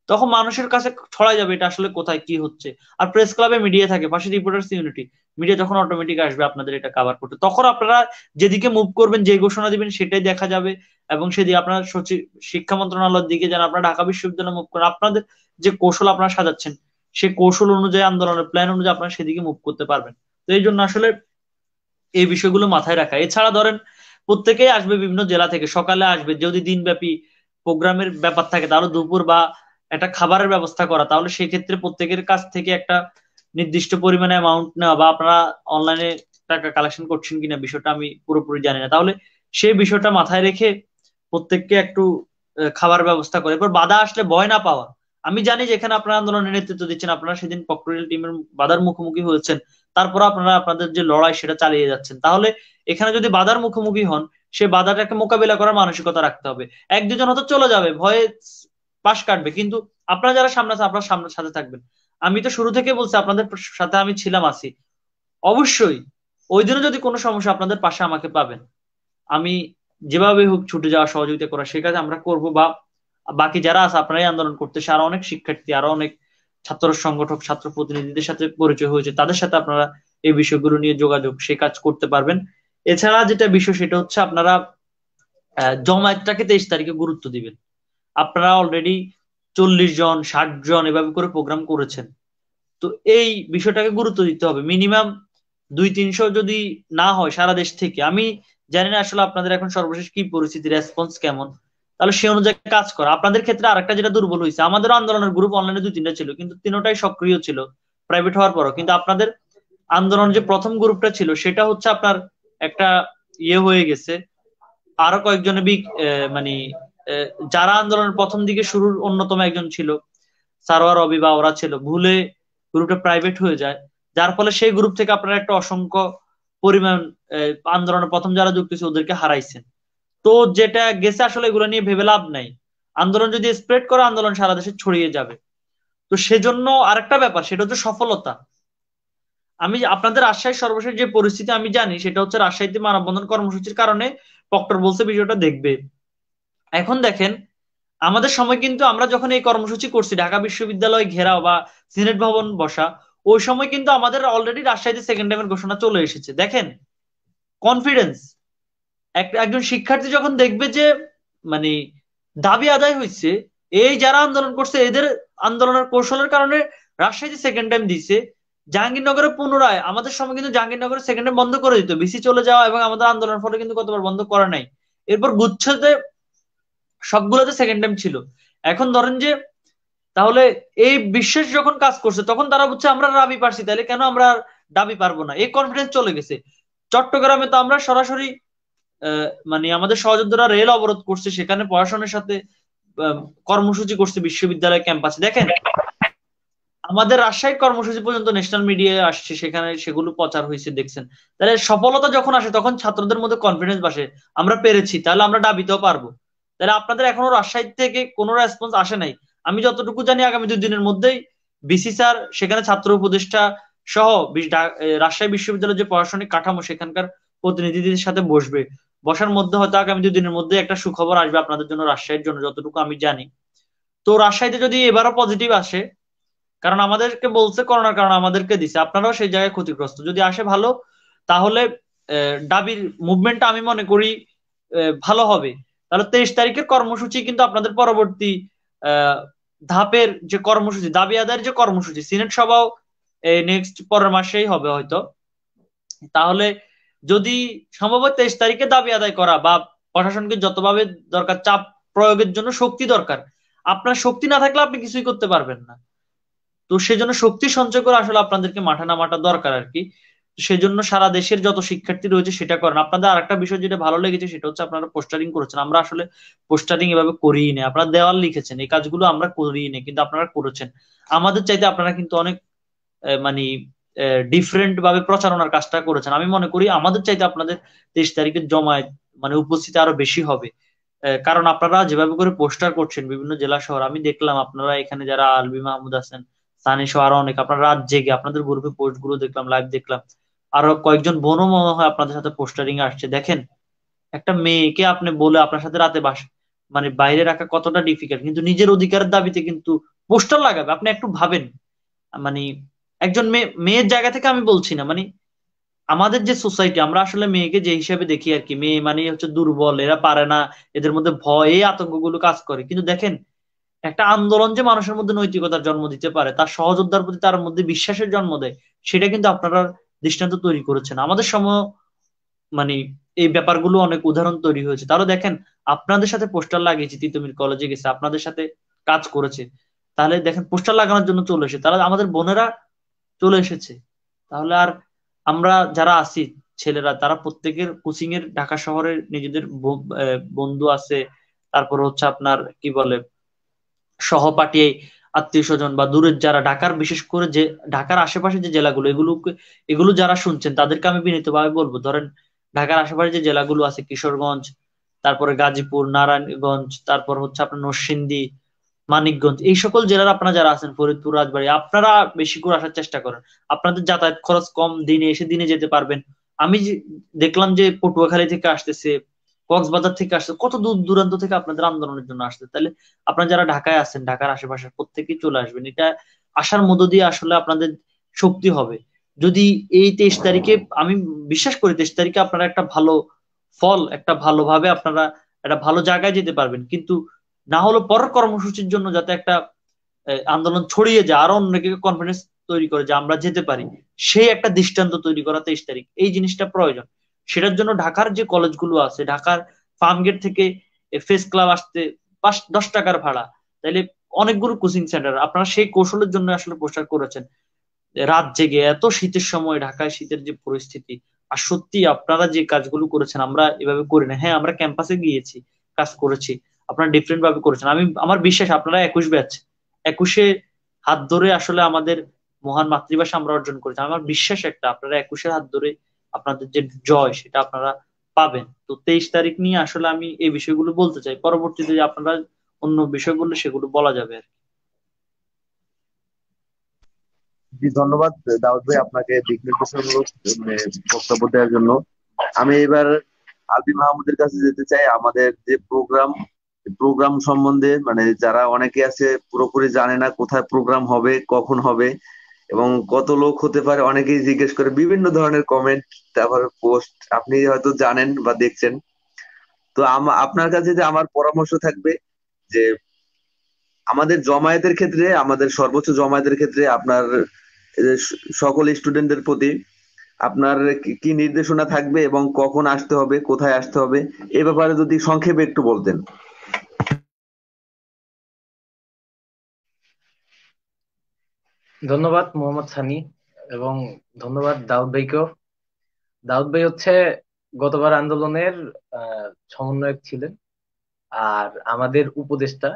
তখন মানুষের কাছে ছড়াই যাবে এটা আসলে কোথায় কি হচ্ছে। আর প্রেস ক্লাবে মিডিয়া থাকে, পাশে রিপোর্টার্স ইউনিটি, মিডিয়া যখন অটোমেটিক আসবে আপনাদের এটা কভার করতে, তখন আপনারা যেদিকে মুভ করবেন, যে ঘোষণা দিবেন সেটাই দেখা যাবে। এবং সেদিকে আপনার সচিব, শিক্ষা মন্ত্রণালয়ের দিকে যেন আপনারা ঢাকা বিশ্ববিদ্যালয়ে মুভ করেন, আপনাদের যে কৌশল আপনারা সাজাচ্ছেন সেই কৌশল অনুযায়ী, আন্দোলনের প্ল্যান অনুযায়ী আপনারা সেদিকে মুভ করতে পারবেন। তো এই জন্য আসলে এই বিষয়গুলো মাথায় রাখা। এছাড়া ধরেন প্রত্যেকেই আসবে বিভিন্ন জেলা থেকে, সকালে আসবে, যদি দিনব্যাপী প্রোগ্রামের ব্যাপার থাকে তাহলে দুপুর বা একটা খাবারের ব্যবস্থা করা, তাহলে সেক্ষেত্রে প্রত্যেকের কাছ থেকে একটা নির্দিষ্ট পরিমাণে অ্যামাউন্ট নেওয়া, বা আপনারা অনলাইনে টাকা কালেকশন করছেন কিনা বিষয়টা আমি পুরোপুরি জানি না, তাহলে সেই বিষয়টা মাথায় রেখে প্রত্যেককে একটু খাবার ব্যবস্থা করে। এবার বাধা আসলে ভয় না পাওয়া। আমি জানি যে এখানে আপনারা আন্দোলনের নেতৃত্ব দিচ্ছেন, আপনারা সেদিন পক্টোরিয়াল টিমের বাধার মুখোমুখি হয়েছেন, তারপর আপনারা আপনাদের যে লড়াই সেটা চালিয়ে যাচ্ছেন। তাহলে এখানে যদি বাধার মুখোমুখি হন, সে বাধাটাকে মোকাবিলা করার মানসিকতা রাখতে হবে। এক দুজন হয়তো চলে যাবে, ভয়ে পাশ কাটবে, কিন্তু আপনারা যারা সামনে আছে আপনারা সামনের সাথে থাকবেন। আমি তো শুরু থেকে বলছি আপনাদের সাথে আমি ছিলাম, আছি। অবশ্যই ওই দিনও যদি কোনো সমস্যা, আপনাদের পাশে আমাকে পাবেন। আমি যেভাবে হোক ছুটে যাওয়া, সহযোগিতা করা, সে কাজ আমরা করব। বা বাকি যারা আছে আপনারাই আন্দোলন করতেছে, আরো অনেক শিক্ষার্থী, আরো অনেক ছাত্র সংগঠক, ছাত্র প্রতিনিধিদের সাথে পরিচয় হয়েছে, তাদের সাথে আপনারা এই বিষয়গুলো নিয়ে যোগাযোগ, সে কাজ করতে পারবেন। এছাড়া যেটা বিষয় সেটা হচ্ছে আপনারা জমায়েতটাকে 23 তারিখে গুরুত্ব দিবেন। আপনারা অলরেডি 40 জন 60 জন এভাবে করে প্রোগ্রাম করেছেন, তো এই বিষয়টাকে গুরুত্ব দিতে হবে। মিনিমাম 200-300 যদি না হয় সারা দেশ থেকে, আমি জানি না আসলে আপনাদের এখন সর্বশেষ কি পরিস্থিতি, রেসপন্স কেমন, তাহলে সে অনুযায়ী কাজ করা। আপনাদের ক্ষেত্রে আরেকটা যেটা দুর্বল হয়েছে, আমাদের আন্দোলনের গ্রুপ অনলাইনে 2-3টা ছিল, কিন্তু তিনটাই সক্রিয় ছিল প্রাইভেট হওয়ার পরও। কিন্তু আপনাদের আন্দোলন যে প্রথম গ্রুপটা ছিল সেটা হচ্ছে আপনার একটা ইয়ে হয়ে গেছে, আরো কয়েকজনে মানে যারা আন্দোলনের প্রথম দিকে শুরুর অন্যতম একজন ছিল সারোয়ার রবি বা ওরা ছিল, ভুলে গ্রুপটা প্রাইভেট হয়ে যায়, যার ফলে সেই গ্রুপ থেকে আপনারা একটা অসংখ্য পরিমাণ আন্দোলনের প্রথম যারা যুক্ত ছিল ওদেরকে হারাইছেন। তো যেটা গেছে আসলে এগুলো নিয়ে ভেবে লাভ নাই। আন্দোলন যদি স্প্রেড করে, আন্দোলন সারা দেশে ছড়িয়ে যাবে। তো সেজন্য আরেকটা ব্যাপার, সেটা হচ্ছে সফলতা। আমি আপনাদের রাজশাহীর সর্বশেষ যে পরিস্থিতি আমি জানি, সেটা হচ্ছে রাজশাহীতে মানববন্ধন কর্মসূচির কারণে প্রক্টর বলছে বিষয়টা দেখবে। এখন দেখেন, আমাদের সময় কিন্তু আমরা যখন এই কর্মসূচি করছি, ঢাকা বিশ্ববিদ্যালয় ঘেরাও বা সিনেট ভবন বসা, ওই সময় কিন্তু আমাদের অলরেডি রাজশাহীতে সেকেন্ড টাইমের ঘোষণা চলে এসেছে। দেখেন কনফিডেন্স, একজন শিক্ষার্থী যখন দেখবে যে মানে দাবি আদায় হয়েছে, এই যারা আন্দোলন করছে এদের আন্দোলনের কৌশলের কারণে রাজশাহীতে সেকেন্ড টাইম দিছে। জাহাঙ্গীরনগরে পুনরায়, আমাদের সময় কিন্তু জাহাঙ্গীরনগরে সেকেন্ড টাইম বন্ধ করে দিত ভিসি চলে যাওয়া, এবং আমাদের আন্দোলনের ফলে কিন্তু কতবার বন্ধ করা নাই। এরপর গুচ্ছতে সবগুলোতে সেকেন্ড টাইম ছিল। এখন ধরেন যে, তাহলে এই বিশ্বাস যখন কাজ করছে, তখন তারা বুঝছে আমরা দাবি পারছি, তাহলে কেন আমরা দাবি পারবো না, এই কনফিডেন্স চলে গেছে। চট্টগ্রামে তো আমরা সরাসরি মানে আমাদের সহযোদ্ধারা রেল অবরোধ করছে, সেখানে পড়াশোনার সাথে আহ, কর্মসূচি করছে বিশ্ববিদ্যালয় ক্যাম্পাসে। দেখেন আমাদের রাজশাহী কর্মসূচি পর্যন্ত ন্যাশনাল মিডিয়ায় আসছে, সেখানে সেগুলো প্রচার হয়েছে, দেখছেন। তাহলে সফলতা যখন আসে তখন ছাত্রদের মধ্যে কনফিডেন্স বাসে, আমরা পেরেছি, তাহলে আমরা দাবিতেও পারবো। তাহলে আপনাদের এখনো রাজশাহী থেকে কোনো রেসপন্স আসে নাই। আমি যতটুকু জানি আগামী 2 দিনের মধ্যেই বিসি স্যার সেখানে ছাত্র উপদেষ্টা সহ রাজশাহী বিশ্ববিদ্যালয়ের যে প্রশাসনিক কাঠামো সেখানকার প্রতিনিধিদের সাথে বসবে। বসার মধ্যে হয়তো আগামী 2 দিনের মধ্যে একটা সুখবর আসবে আপনাদের জন্য, রাজশাহীর জন্য, যতটুকু আমি জানি। তো রাজশাহীতে যদি এবারও পজিটিভ আসে, কারণ আমাদেরকে বলছে করোনার কারণে আমাদেরকে দিছে, আপনারাও সেই জায়গায় ক্ষতিগ্রস্ত, যদি আসে ভালো, তাহলে দাবির মুভমেন্টটা আমি মনে করি ভালো হবে। তাহলে 23 তারিখের কর্মসূচি কিন্তু আপনাদের পরবর্তী আহ, ধাপের যে কর্মসূচি, দাবি আদায়ের যে কর্মসূচি, সিনেট সভাও নেক্সট পরের মাসেই হবে হয়তো। তাহলে যদি সম্ভব হয় 23 তারিখে দাবি আদায় করা, বা প্রশাসনকে যতভাবে দরকার চাপ প্রয়োগের জন্য শক্তি দরকার, আপনার শক্তি না থাকলে আপনি কিছুই করতে পারবেন না। তো সেজন্য শক্তি সঞ্চয় করে আসলে আপনাদেরকে মাঠে নামাটা দরকার আর কি। সেজন্য সারা দেশের যত শিক্ষার্থী রয়েছে সেটা করেন। আপনাদের আরেকটা বিষয় যেটা ভালো লেগেছে সেটা হচ্ছে আপনারা পোস্টারিং করেছেন। আমরা আসলে পোস্টারিং এভাবে করিই না, আপনারা দেওয়াল লিখেছেন, এই কাজগুলো আমরা করিই না, কিন্তু আপনারা করেছেন। আমাদের চাইতে আপনারা কিন্তু অনেক মানে ডিফারেন্ট ভাবে প্রচারণার কাজটা করেছেন। আমি মনে করি আমাদের চাইতে আপনাদের 23 তারিখের জমায়েত মানে উপস্থিতি আরো বেশি হবে। কারণ আপনারা যেভাবে করে পোস্টার করছেন বিভিন্ন জেলা শহর, আমি দেখলাম আপনারা এখানে যারা আলবি মাহমুদ আছেন, সানি সহ আরো অনেক, আপনার রাত জেগে আপনাদের গ্রুপে পোস্ট গুলো দেখলাম, লাইভ দেখলাম, আরো কয়েকজন বোনও মনে হয় আপনাদের সাথে পোস্টারিং আসছে। দেখেন, একটা মেয়েকে আপনি বলে আপনার সাথে রাতে মানে বাইরে রাখা কতটা ডিফিকাল্ট, কিন্তু নিজের অধিকারের দাবিতে কিন্তু পোস্টার লাগাবে। আপনি একটু ভাবেন, মানে একজন মেয়ের জায়গা থেকে আমি বলছি না, মানে আমাদের যে সোসাইটি, আমরা আসলে মেয়েকে যে হিসাবে দেখি আর কি, মেয়ে মানে হচ্ছে দুর্বল, এরা পারে না, এদের মধ্যে ভয়, এই আতঙ্কগুলো কাজ করে। কিন্তু দেখেন, একটা আন্দোলন যে মানুষের মধ্যে নৈতিকতার জন্ম দিতে পারে, তার সহযোদ্ধার প্রতি তার মধ্যে বিশ্বাসের জন্ম দেয়, সেটা কিন্তু আপনারা দৃষ্টান্ত তৈরি করেছেন। আমাদের সময় মানে এই ব্যাপারগুলো অনেক উদাহরণ তৈরি হয়েছে। তাহলে দেখেন, আপনাদের সাথে পোস্টার লাগিয়েছি, তিতুমির কলেজে গেছে, আপনাদের সাথে কাজ করেছে, তাহলে দেখেন পোস্টার লাগানোর জন্য চলে এসেছে, তাহলে আমাদের বোনেরা চলে এসেছে। তাহলে আর আমরা যারা আছি ছেলেরা, তারা প্রত্যেকের কোচিং এর ঢাকা শহরে নিজেদের বন্ধু আছে, তারপর হচ্ছে আপনার কি বলে সহপাঠী, আত্মীয় স্বজন বা দূরের যারা ঢাকার, বিশেষ করে যে ঢাকার আশেপাশে যে জেলাগুলো, এগুলো যারা শুনছেন তাদেরকে আমি বিনীতভাবে বলবো, ধরেন ঢাকার আশেপাশে যে জেলাগুলো আছে, কিশোরগঞ্জ, তারপরে গাজীপুর, নারায়ণগঞ্জ, তারপর হচ্ছে আপনার নরসিংদী, মানিকগঞ্জ, এই সকল জেলার আপনারা যারা আছেন, ফরিদপুর, রাজবাড়ী, আপনারা বেশি করে আসার চেষ্টা করেন। আপনাদের যাতায়াত খরচ কম, দিনে এসে দিনে যেতে পারবেন। আমি দেখলাম যে পটুয়াখালী থেকে আসতেছে, কক্সবাজার থেকে আসছে, কত দূর দূরান্ত থেকে আপনাদের আন্দোলনের জন্য আসছে। তাহলে আপনারা যারা ঢাকায় আছেন, ঢাকার আশেপাশে প্রত্যেকেই চলে আসবেন। এটা আসার মধ্য দিয়ে আসলে আপনাদের শক্তি হবে। যদি এই 23 তারিখে, আমি বিশ্বাস করি 23 তারিখে আপনারা একটা ভালো ফল, একটা ভালোভাবে আপনারা একটা ভালো জায়গায় যেতে পারবেন। কিন্তু না হলো পরের কর্মসূচির জন্য যাতে একটা আন্দোলন ছড়িয়ে যায়, আরো অন্যকে কনফিডেন্স তৈরি করে যে আমরা যেতে পারি, সেই একটা দৃষ্টান্ত তৈরি করা 23 তারিখ, এই জিনিসটা প্রয়োজন। সেটার জন্য ঢাকার যে কলেজগুলো আছে, ঢাকার ফার্মগেট থেকে ফেস ক্লাব আসতে 5-10 টাকার ভাড়া, তাইলে অনেকগুলো কোচিং সেন্টার, আপনারা সেই কৌশলের জন্য আসলে প্রচার করেছেন রাত জেগে, এত শীতের সময়, ঢাকায় শীতের যে পরিস্থিতি। আর সত্যি আপনারা যে কাজগুলো করেছেন আমরা এভাবে করি না। হ্যাঁ, আমরা ক্যাম্পাসে গিয়েছি, কাজ করেছি, আপনারা ডিফারেন্ট ভাবে করেছেন। আমার বিশ্বাস আপনারা 21 ব্যাচ, 21-এ হাত ধরে আসলে আমাদের মহান মাতৃভাষা আমরা অর্জন করেছি। আমার বিশ্বাস একটা, আপনারা 21-এর হাত ধরে আপনাদের যে জয় সেটা আপনারা পাবেন। তো 23 তারিখ নিয়ে আসলে আমি এই বিষয়গুলো বলতে চাই, পরবর্তীতে যে আপনারা অন্য বিষয় বললে সেগুলো বলা যাবে আর কি। জি, ধন্যবাদ দাউদ ভাই আপনাকে দিক নির্দেশনামূলক বক্তব্য দেওয়ার জন্য। আমি এবার আলবি মাহমুদের কাছে যেতে চাই। আমাদের যে প্রোগ্রাম সম্বন্ধে, মানে যারা অনেকে আছে পুরোপুরি জানে না কোথায় প্রোগ্রাম হবে, কখন হবে এবং কত লোক হতে পারে, অনেকেই জিজ্ঞেস করে, বিভিন্ন ধরনের কমেন্ট, তারপর পোস্ট আপনি হয়তো জানেন বা দেখছেন। তো আপনার কাছে যে আমার পরামর্শ থাকবে যে আমাদের জমায়েতের ক্ষেত্রে, আমাদের সর্বোচ্চ জমায়েতের ক্ষেত্রে আপনার সকল স্টুডেন্টদের প্রতি আপনার কি কি নির্দেশনা থাকবে এবং কখন আসতে হবে, কোথায় আসতে হবে, এ ব্যাপারে যদি সংক্ষেপে একটু বলতেন। ধন্যবাদ মোহাম্মদ সানি, এবং ধন্যবাদ দাউদ ভাইকেও। দাউদ ভাই হচ্ছে গতবার আন্দোলনের সমন্বয়ক ছিলেন আর আমাদের উপদেষ্টা।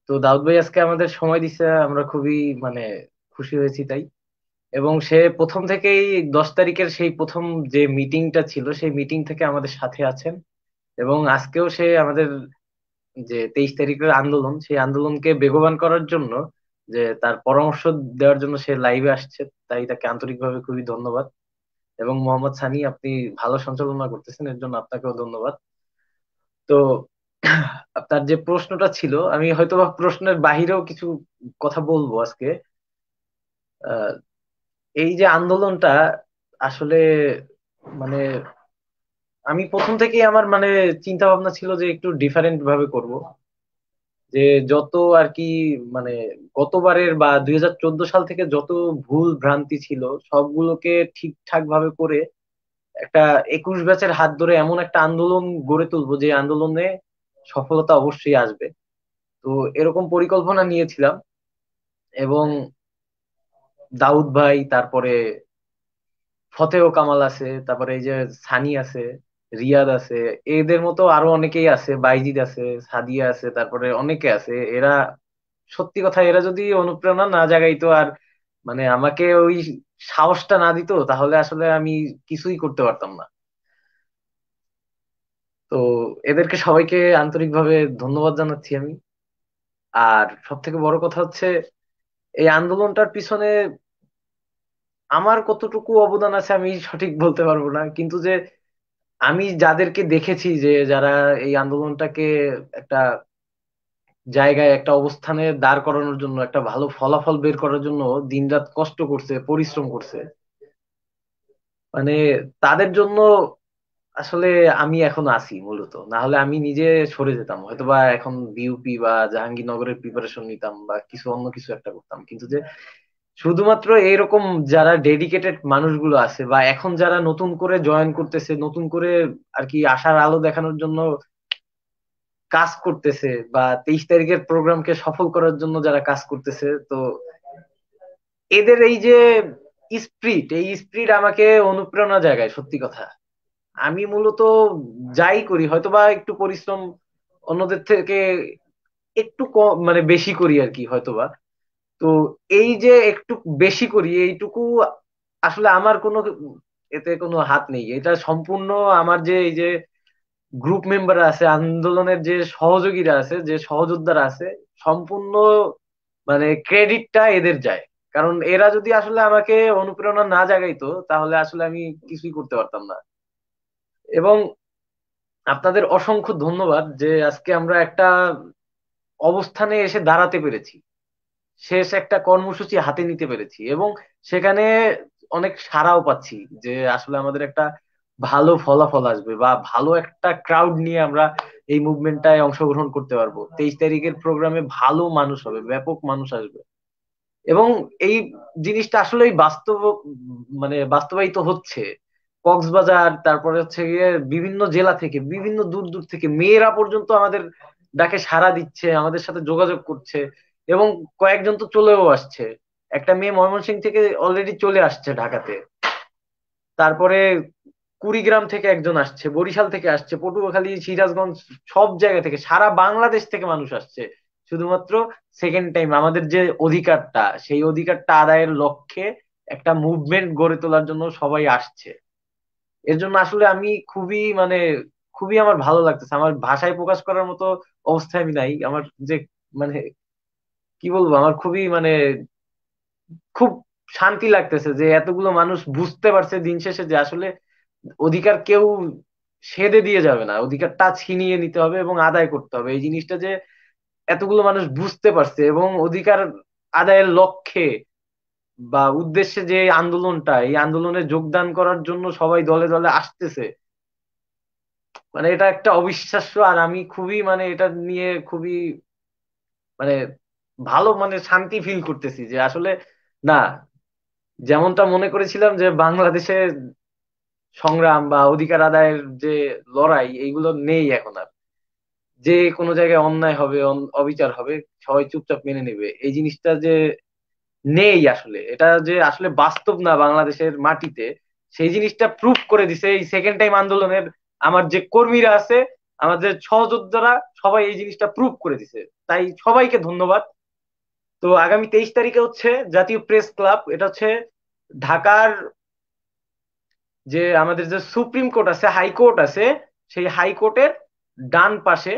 তো দাউদ ভাই আজকে আমাদের সময় দিছে, আমরা খুবই মানে খুশি হয়েছি তাই। এবং সে প্রথম থেকেই 10 তারিখের সেই প্রথম যে মিটিংটা ছিল সেই মিটিং থেকে আমাদের সাথে আছেন। এবং আজকেও সে আমাদের যে 23 তারিখের আন্দোলন, সেই আন্দোলনকে বেগবান করার জন্য যে তার পরামর্শ দেওয়ার জন্য সে লাইভে আসছে, তাই তাকে আন্তরিকভাবে খুবই ধন্যবাদ। এবং মোহাম্মদ সানি, আপনি ভালো সঞ্চালনা করতেছেন, এর জন্য আপনাকেও ধন্যবাদ। তো আপনার যে প্রশ্নটা ছিল, আমি হয়তোবা প্রশ্নের বাহিরেও কিছু কথা বলবো আজকে। আহ, এই যে আন্দোলনটা আসলে মানে আমি প্রথম থেকেই আমার মানে চিন্তা ভাবনা ছিল যে একটু ডিফারেন্ট ভাবে করব। যে যত আর কি মানে গতবারের বা 2014 সাল থেকে যত ভুল ভ্রান্তি ছিল সবগুলোকে ঠিকঠাক ভাবে করে একটা 21 ব্যাচের হাত ধরে এমন একটা আন্দোলন গড়ে তুলবো যে আন্দোলনে সফলতা অবশ্যই আসবে। তো এরকম পরিকল্পনা নিয়েছিলাম। এবং দাউদ ভাই, তারপরে ফতেহ কামাল আছে, তারপরে এই যে সানি আছে, রিয়াদ আছে, এদের মতো আরো অনেকেই আছে, বাইজিদ আছে, সাদিয়া আছে, তারপরে অনেকে আছে। এরা সত্যি কথা, এরা যদি অনুপ্রেরণা না জাগাইতো আর মানে আমাকে ওই সাহসটা না দিত, তাহলে আসলে আমি কিছুই করতে পারতাম না। তো এদেরকে সবাইকে আন্তরিকভাবে ধন্যবাদ জানাচ্ছি আমি। আর সব থেকে বড় কথা হচ্ছে এই আন্দোলনটার পিছনে আমার কতটুকু অবদান আছে আমি সঠিক বলতে পারবো না, কিন্তু যে আমি যাদেরকে দেখেছি যে যারা এই আন্দোলনটাকে একটা জায়গায় একটা অবস্থানে দাঁড় করানোর জন্য, একটা ভালো ফলাফল বের করার জন্য দিনরাত কষ্ট করছে, পরিশ্রম করছে, মানে তাদের জন্য আসলে আমি এখন আছি মূলত। না হলে আমি নিজে সরে যেতাম, হয়তোবা এখন বিউপি বা জাহাঙ্গীরনগরের প্রিপারেশন নিতাম বা কিছু অন্য কিছু একটা করতাম। কিন্তু যে শুধুমাত্র এইরকম যারা ডেডিকেটেড মানুষগুলো আছে, বা এখন যারা নতুন করে জয়েন করতেছে, নতুন করে আর কি আশার আলো দেখানোর জন্য কাজ করতেছে, বা 23 তারিখের প্রোগ্রামকে সফল করার জন্য যারা কাজ করতেছে, তো এদের এই যে স্পিরিট, এই স্পিরিট আমাকে অনুপ্রেরণা জাগায় সত্যি কথা। আমি মূলত যাই করি হয়তোবা একটু পরিশ্রম অন্যদের থেকে একটু কম, মানে বেশি করি আর কি হয়তোবা। তো এই যে একটু বেশি করি এইটুকু আসলে আমার কোনো এতে কোনো হাত নেই। এটা সম্পূর্ণ আমার যে এই যে গ্রুপ মেম্বার আছে, আন্দোলনের যে সহযোগীরা আছে, যে সহযোদ্ধারা আছে, সম্পূর্ণ মানে ক্রেডিটটা এদের যায়। কারণ এরা যদি আসলে আমাকে অনুপ্রেরণা না জাগাইতো তাহলে আসলে আমি কিছুই করতে পারতাম না। এবং আপনাদের অসংখ্য ধন্যবাদ যে আজকে আমরা একটা অবস্থানে এসে দাঁড়াতে পেরেছি, শেষ একটা কর্মসূচি হাতে নিতে পেরেছি, এবং সেখানে অনেক সাড়াও পাচ্ছি যে আসলে আমাদের একটা ভালো ফলাফল আসবে, বা ভালো একটা ক্রাউড নিয়ে আমরা এই মুভমেন্টটায় অংশগ্রহণ করতে পারবো। 23 তারিখের প্রোগ্রামে ভালো মানুষ হবে, ব্যাপক মানুষ আসবে, এবং এই জিনিসটা আসলেই বাস্তব, মানে বাস্তবায়িত হচ্ছে। কক্সবাজার, তারপরে হচ্ছে গিয়ে বিভিন্ন জেলা থেকে, বিভিন্ন দূর দূর থেকে মেয়েরা পর্যন্ত আমাদের ডাকে সাড়া দিচ্ছে, আমাদের সাথে যোগাযোগ করছে, এবং কয়েকজন তো চলেও আসছে। একটা মেয়ে ময়মনসিংহ থেকে অলরেডি চলে আসছে ঢাকাতে। তারপরে কুড়িগ্রাম থেকে একজন আসছে, বরিশাল থেকে আসছে, পটুয়াখালী, সিরাজগঞ্জ, সব জায়গা থেকে, সারা বাংলাদেশ থেকে মানুষ আসছে। শুধুমাত্র সেকেন্ড টাইম আমাদের যে অধিকারটা, সেই অধিকারটা আদায়ের লক্ষ্যে একটা মুভমেন্ট গড়ে তোলার জন্য সবাই আসছে। এর জন্য আসলে আমি খুবই মানে খুবই আমার ভালো লাগতেছে। আমার ভাষায় প্রকাশ করার মতো অবস্থায় আমি নাই। আমার যে মানে কি বলবো, আমার খুবই মানে খুব শান্তি লাগতেছে যে এতগুলো মানুষ বুঝতে পারছে দিন শেষে যে আসলে অধিকার কেউ সেধে দিয়ে যাবে না, অধিকারটা ছিনিয়ে নিতে হবে এবং আদায় করতে হবে। এই জিনিসটা যে এতগুলো মানুষ বুঝতে পারছে, এবং অধিকার আদায়ের লক্ষ্যে বা উদ্দেশ্যে যে আন্দোলনটা, এই আন্দোলনে যোগদান করার জন্য সবাই দলে দলে আসতেছে, মানে এটা একটা অবিশ্বাস্য। আর আমি খুবই মানে এটা নিয়ে খুবই মানে ভালো, মানে শান্তি ফিল করতেছি যে আসলে না, যেমনটা মনে করেছিলাম যে বাংলাদেশে সংগ্রাম বা অধিকার আদায়ের যে লড়াই, এইগুলো নেই এখন আর। যে কোনো জায়গায় অন্যায় হবে, অবিচার হবে, সবাই চুপচাপ মেনে নেবে, এই জিনিসটা যে নেই আসলে, এটা যে আসলে বাস্তব না বাংলাদেশের মাটিতে, সেই জিনিসটা প্রুফ করে দিছে এই সেকেন্ড টাইম আন্দোলনের আমার যে কর্মীরা আছে, আমাদের সহযোদ্ধারা, সবাই এই জিনিসটা প্রুফ করে দিছে। তাই সবাইকে ধন্যবাদ। তো আগামী 23 তারিখে হচ্ছে জাতীয় প্রেস ক্লাব, এটা হচ্ছে ঢাকার যে আমাদের যে সুপ্রিম কোর্ট আছে, হাইকোর্ট আছে, সেই হাইকোর্টের ডান পাশে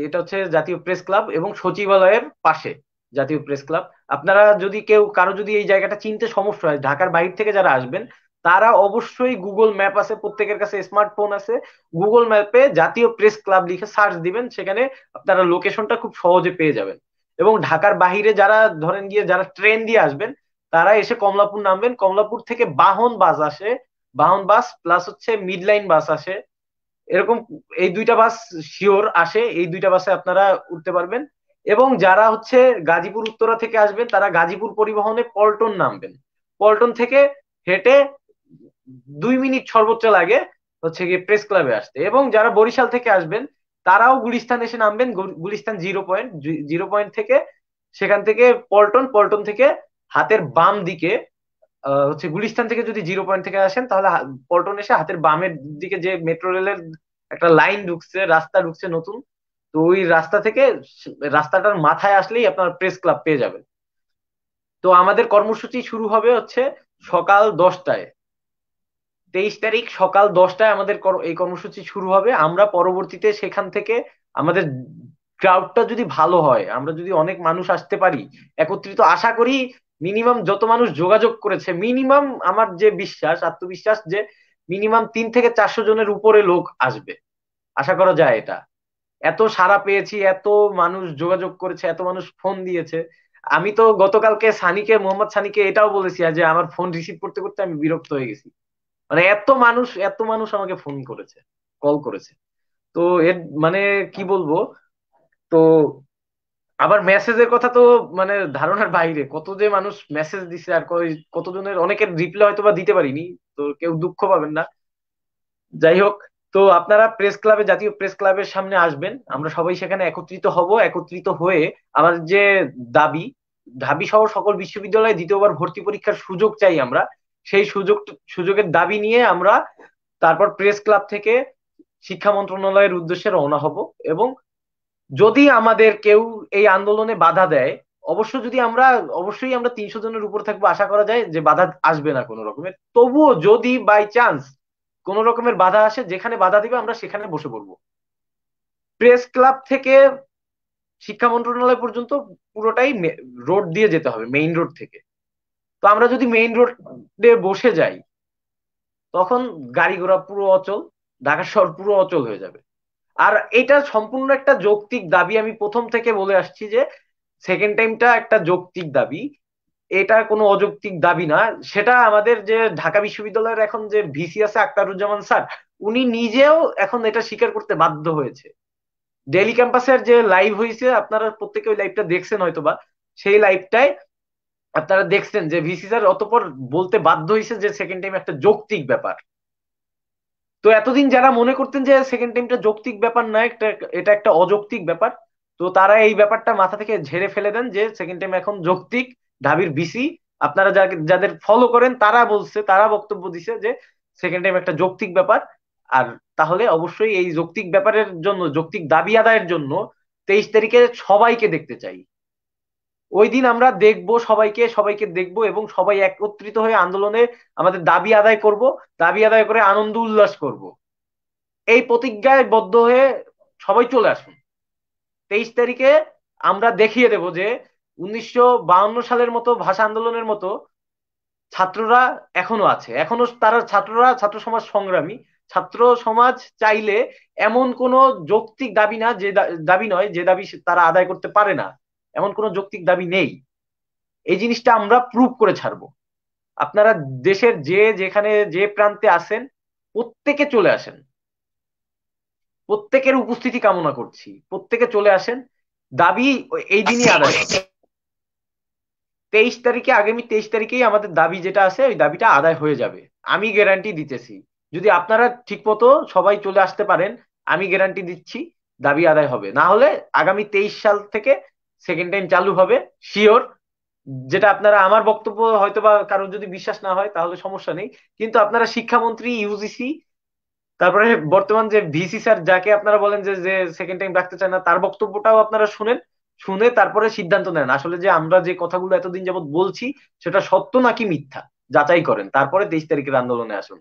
এটা হচ্ছে জাতীয় প্রেস ক্লাব, এবং সচিবালয়ের পাশে জাতীয় প্রেস ক্লাব। আপনারা যদি কেউ কারো যদি এই জায়গাটা চিনতে সমস্যা হয়, ঢাকার বাইরে থেকে যারা আসবেন, তারা অবশ্যই গুগল ম্যাপ আছে, প্রত্যেকের কাছে স্মার্টফোন আছে, গুগল ম্যাপে জাতীয় প্রেস ক্লাব লিখে সার্চ দিবেন, সেখানে আপনারা লোকেশনটা খুব সহজে পেয়ে যাবেন। এবং ঢাকার বাহিরে যারা ধরেন গিয়ে যারা ট্রেন দিয়ে আসবেন, তারা এসে কমলাপুর নামবেন, কমলাপুর থেকে বাহন বাস আসে, বাহন বাস প্লাস হচ্ছে মিড লাইন বাস আসে, এরকম এই দুইটা বাস শিওর আসে, এই দুইটা বাসে আপনারা উঠতে পারবেন। এবং যারা হচ্ছে গাজীপুর উত্তরা থেকে আসবেন, তারা গাজীপুর পরিবহনে পল্টন নামবেন। পল্টন থেকে হেঁটে 2 মিনিট সর্বোচ্চ লাগে হচ্ছে গিয়ে প্রেস ক্লাবে আসতে। এবং যারা বরিশাল থেকে আসবেন, তারাও গুলিস্তান এসে নামবেন, গুলিস্তান 0 পয়েন্ট, 0 পয়েন্ট থেকে সেখান থেকে পল্টন, পল্টন থেকে হাতের বাম দিকে হচ্ছে গুলিস্তান থেকে যদি 0 পয়েন্ট থেকে আসেন, তাহলে পল্টন এসে হাতের বামের দিকে যে মেট্রো রেলের একটা লাইন ঢুকছে, রাস্তা ঢুকছে নতুন, তো ওই রাস্তা থেকে রাস্তাটার মাথায় আসলেই আপনার প্রেস ক্লাব পেয়ে যাবেন। তো আমাদের কর্মসূচি শুরু হবে হচ্ছে সকাল 10টায়। 23 তারিখ সকাল 10টায় আমাদের এই কর্মসূচি শুরু হবে। আমরা পরবর্তীতে সেখান থেকে আমাদের ক্রাউডটা যদি ভালো হয়, আমরা যদি অনেক মানুষ আসতে পারি একত্রিত, আশা করি মিনিমাম যত মানুষ যোগাযোগ করেছে, মিনিমাম আমার যে বিশ্বাস, আত্মবিশ্বাস, যে মিনিমাম 3 থেকে 400 জনের উপরে লোক আসবে, আশা করা যায় এটা। এত সাড়া পেয়েছি, এত মানুষ যোগাযোগ করেছে, এত মানুষ ফোন দিয়েছে। আমি তো গতকালকে মোহাম্মদ সানিকে এটাও বলেছি যে আমার ফোন রিসিভ করতে করতে আমি বিরক্ত হয়ে গেছি। মানে এত মানুষ আমাকে ফোন করেছে, কল করেছে। তো এর মানে কি বলবো। তো আবার মেসেজের কথা তো মানে ধারণার বাইরে, কত যে মানুষ মেসেজ দিছে, আর কতজনের, অনেকের রিপ্লাই হয়তো বা দিতে পারিনি। তো কেউ দুঃখ পাবেন না। যাই হোক, তো আপনারা প্রেস ক্লাবে, জাতীয় প্রেস ক্লাবের সামনে আসবেন, আমরা সবাই সেখানে একত্রিত হব। একত্রিত হয়ে আমার যে দাবি, ঢাবি সহ সকল বিশ্ববিদ্যালয়ে দ্বিতীয়বার ভর্তি পরীক্ষার সুযোগ চাই আমরা, সেই সুযোগের দাবি নিয়ে আমরা তারপর প্রেস ক্লাব থেকে শিক্ষা মন্ত্রণালয়ের উদ্দেশ্যে রওনা হব। এবং যদি আমাদের কেউ এই আন্দোলনে বাধা দেয়, অবশ্যই আমরা 300 জনের উপর থাকবো, আশা করা যায় যে বাধা আসবে না কোনো রকমের। তবুও যদি বাই চান্স কোন রকমের বাধা আসে, যেখানে বাধা দিবে আমরা সেখানে বসে পড়বো। প্রেস ক্লাব থেকে শিক্ষা মন্ত্রণালয় পর্যন্ত পুরোটাই রোড দিয়ে যেতে হবে, মেইন রোড থেকে। তো আমরা যদি মেইন রোডে বসে যাই, তখন গাড়ি ঘোড়া পুরো অচল, ঢাকা শহর পুরো অচল হয়ে যাবে। আর এটা সম্পূর্ণ একটা যৌক্তিক দাবি, আমি প্রথম থেকে বলে আসছি যে সেকেন্ড টাইমটা একটা যৌক্তিক দাবি, এটা কোনো অযৌক্তিক দাবি না। সেটা আমাদের যে ঢাকা বিশ্ববিদ্যালয়ের এখন যে ভিসি আছে আখতারুজ্জামান স্যার, উনি নিজেও এখন এটা স্বীকার করতে বাধ্য হয়েছে। ডেইলি ক্যাম্পাসের যে লাইভ হয়েছে, আপনারা প্রত্যেকে ওই লাইভটা দেখছেন হয়তোবা, সেই লাইভটায় আপনারা দেখছেন যে ভিসি স্যার অতঃপর বলতে বাধ্য হয়েছে যে সেকেন্ড টাইম একটা যৌক্তিক ব্যাপার। তো এতদিন যারা মনে করতেন যে সেকেন্ড টাইমটা যৌক্তিক ব্যাপার না, এটা একটা অযৌক্তিক ব্যাপার, তো তারা এই ব্যাপারটা মাথা থেকে ঝেড়ে ফেলে দেন যে সেকেন্ড টাইম এখন যৌক্তিক। ঢাবির ভিসি, আপনারা যাদের ফলো করেন, তারা বক্তব্য দিছে যে সেকেন্ড টাইম একটা যৌক্তিক ব্যাপার। আর তাহলে অবশ্যই এই যৌক্তিক ব্যাপারের জন্য, যৌক্তিক দাবি আদায়ের জন্য 23 তারিখে সবাইকে দেখতে চাই। ওই দিন আমরা দেখবো, সবাইকে সবাইকে দেখবো, এবং সবাই একত্রিত হয়ে আন্দোলনে আমাদের দাবি আদায় করব, দাবি আদায় করে আনন্দ উল্লাস করব। এই প্রতিজ্ঞায় বদ্ধ হয়ে সবাই চলে আসুন। 23 তারিখে আমরা দেখিয়ে দেব যে 1952 সালের মতো ভাষা আন্দোলনের মতো ছাত্ররা এখনো আছে, এখনো তারা ছাত্ররা, ছাত্র সমাজ সংগ্রামী। ছাত্র সমাজ চাইলে এমন কোন যৌক্তিক দাবি না, যে দাবি নয়, যে দাবি তারা আদায় করতে পারে না, এমন কোন যৌক্তিক দাবি নেই। এই জিনিসটা আমরা প্রুভ করে ছাড়বো। আপনারা দেশের যেখানে যে প্রান্তে আছেন, প্রত্যেকে চলে আসেন, প্রত্যেকের উপস্থিতি কামনা করছি, প্রত্যেকে চলে আসেন। দাবি এই দিনই আদায় হবে। 23 তারিখে, আগামী 23 তারিখেই আমাদের দাবি যেটা আছে, ওই দাবিটা আদায় হয়ে যাবে, আমি গ্যারান্টি দিতেছি। যদি আপনারা ঠিক মতো সবাই চলে আসতে পারেন, আমি গ্যারান্টি দিচ্ছি দাবি আদায় হবে। না হলে আগামী 23 সাল থেকে সেকেন্ড টাইম চালু হবে, শিওর। যেটা আপনারা, আমার বক্তব্য হয়তোবা কারোর যদি বিশ্বাস না হয় তাহলে সমস্যা নেই, কিন্তু আপনারা শিক্ষামন্ত্রী, ইউজিসি, তারপরে বর্তমান যে ভিসি স্যার, যাকে আপনারা বলেন যে যে সেকেন্ড টাইম রাখতে চায় না, তার বক্তব্যটাও আপনারা শুনেন। শুনে তারপরে সিদ্ধান্ত নেন আসলে যে আমরা যে কথাগুলো এতদিন যাবত বলছি সেটা সত্য নাকি মিথ্যা, যাচাই করেন, তারপরে 23 তারিখের আন্দোলনে আসুন।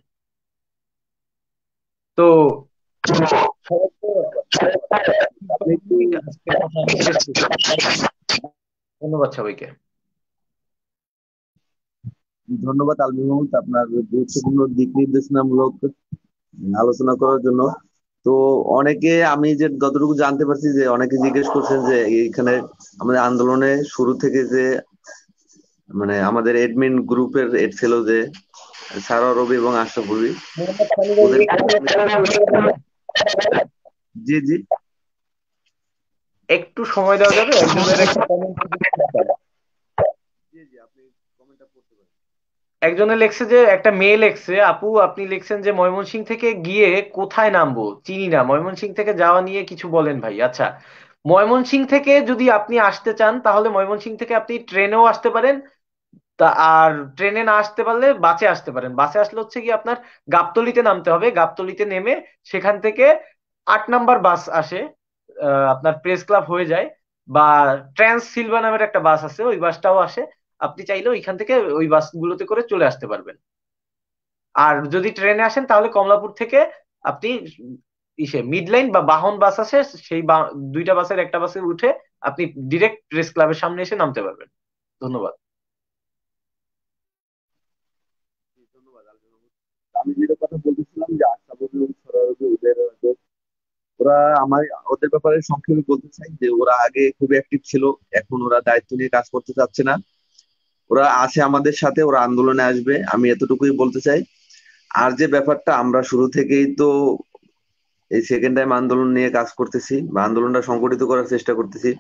তো সবাইকে আপনি কি আজকের কথা আমি শেষ করছি। ধন্যবাদ সবাইকে। ধন্যবাদ আলমিন মাহমুদ, আপনার গুরুত্বপূর্ণ দিক নির্দেশনামূলক আলোচনা করার জন্য। তো অনেকে, আমি যে যতটুকু জানতে পারছি, যে অনেকে জিজ্ঞেস করছেন যে এইখানে আমাদের আন্দোলনে শুরু থেকে যে মানে আমাদের এডমিন গ্রুপের এড ছিল যে সারা রবি এবং আশরাফ রবি, মোহাম্মদ সানি ভাই, ওদের জি জি একটু সময় দেওয়া যাবে? একজনের একটা কমেন্ট, জি জি আপনি কমেন্টটা পড়তে পারেন। একজনে লেখছে যে, একটা মেয়ে লেখছে, আপু আপনি লিখছেন যে ময়মনসিংহ থেকে গিয়ে কোথায় নামবো, চিনি না, ময়মনসিংহ থেকে যাওয়া নিয়ে কিছু বলেন ভাই। আচ্ছা, ময়মনসিংহ থেকে যদি আপনি আসতে চান, তাহলে ময়মনসিংহ থেকে আপনি ট্রেনেও আসতে পারেন। আর ট্রেনে না আসতে পারলে বাসে আসতে পারেন। বাসে আসলে হচ্ছে কি, আপনার গাবতলীতে নামতে হবে, গাবতলীতে নেমে সেখান থেকে 8 নাম্বার বাস আসে, আপনার প্রেস ক্লাব হয়ে যায়, বা ট্রান্স সিলভা নামের একটা বাস আছে, ওই বাসটাও আসে। আপনি চাইলে ওইখান থেকে ওই বাসগুলোতে করে চলে আসতে পারবেন। আর যদি ট্রেনে আসেন তাহলে কমলাপুর থেকে আপনি মিড লাইন বা বাহন বাস আছে, সেই দুইটা বাসের একটা বাসে উঠে আপনি ডিরেক্ট প্রেস ক্লাবের সামনে এসে নামতে পারবেন। ধন্যবাদ। ধন্যবাদ আলবিন মাহমুদ। আমি যেটা কথা বলতেছিলাম যে আশরাফুল সরারবি ওদের ওরা আমার ওদের ব্যাপারে সংক্ষেপে বলতে চাই যে ওরা আগে খুবই অ্যাক্টিভ ছিল, এখন ওরা দায়িত্ব নিয়ে কাজ করতে চাচ্ছে না। ওরা আছে আমাদের সাথে, ওরা আন্দোলনে আসবে, আমি এতটুকুই বলতে চাই। আর যে ব্যাপারটা, আমরা শুরু থেকেই তো এই সেকেন্ড টাইম আন্দোলন নিয়ে কাজ করতেছি বা আন্দোলনটা সংগঠিত করার চেষ্টা করতেছি।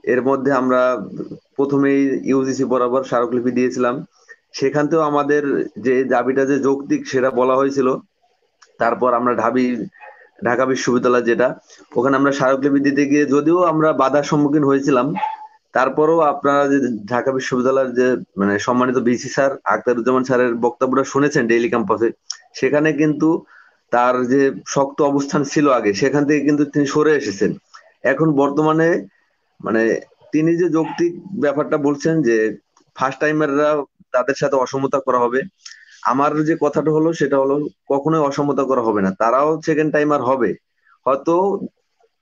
এর মধ্যে আমরা প্রথমেই ইউজিসি বরাবর স্মারকলিপি দিয়েছিলাম, সেখানতেও আমাদের যে দাবিটা যে যৌক্তিক সেটা বলা হয়েছিল। তারপর আমরা ঢাকা বিশ্ববিদ্যালয় যেটা, ওখানে আমরা স্মারকলিপি দিতে গিয়ে যদিও আমরা বাধার সম্মুখীন হয়েছিলাম, তারপরেও আপনারা যে ঢাকা বিশ্ববিদ্যালয়ের যে মানে সম্মানিত ভিসি স্যার আখতারুজ্জামান স্যারের বক্তব্যটা শুনেছেন ডেইলি ক্যাম্পাসে, সেখানে কিন্তু তার যে শক্ত অবস্থান ছিল আগে, সেখান থেকে কিন্তু তিনি সরে এসেছেন। এখন বর্তমানে মানে তিনি যে যৌক্তিক ব্যাপারটা বলছেন যে ফার্স্ট টাইমাররা তাদের সাথে অসমতা করা হবে, আমার যে কথাটা হলো সেটা হলো কখনোই অসমতা করা হবে না, তারাও সেকেন্ড টাইমার হবে, হয়তো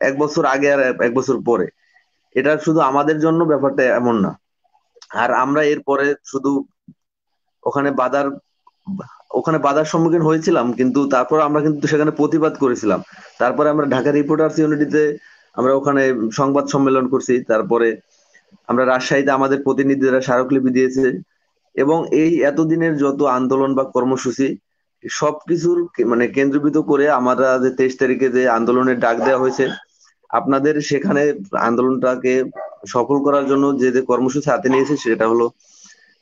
1 বছর আগে আর 1 বছর পরে। এটা শুধু আমাদের জন্য ব্যাপারটা এমন না। আর আমরা এরপরে শুধু ওখানে বাধার ওখানে বাধার সম্মুখীন হয়েছিলাম, কিন্তু তারপর আমরা কিন্তু সেখানে প্রতিবাদ করেছিলাম। তারপরে আমরা ঢাকা রিপোর্টার্স ইউনিটিতে আমরা ওখানে সংবাদ সম্মেলন করছি। তারপরে আমরা রাজশাহীতে আমাদের প্রতিনিধিরা স্মারকলিপি দিয়েছে। এবং এই এতদিনের যত আন্দোলন বা কর্মসূচি সবকিছুর মানে কেন্দ্রীভূত করে আমরা যে 23 তারিখে যে আন্দোলনের ডাক দেওয়া হয়েছে, আপনাদের সেখানে আন্দোলনটাকে সফল করার জন্য যে যে কর্মসূচি হাতে নিয়েছে সেটা হলো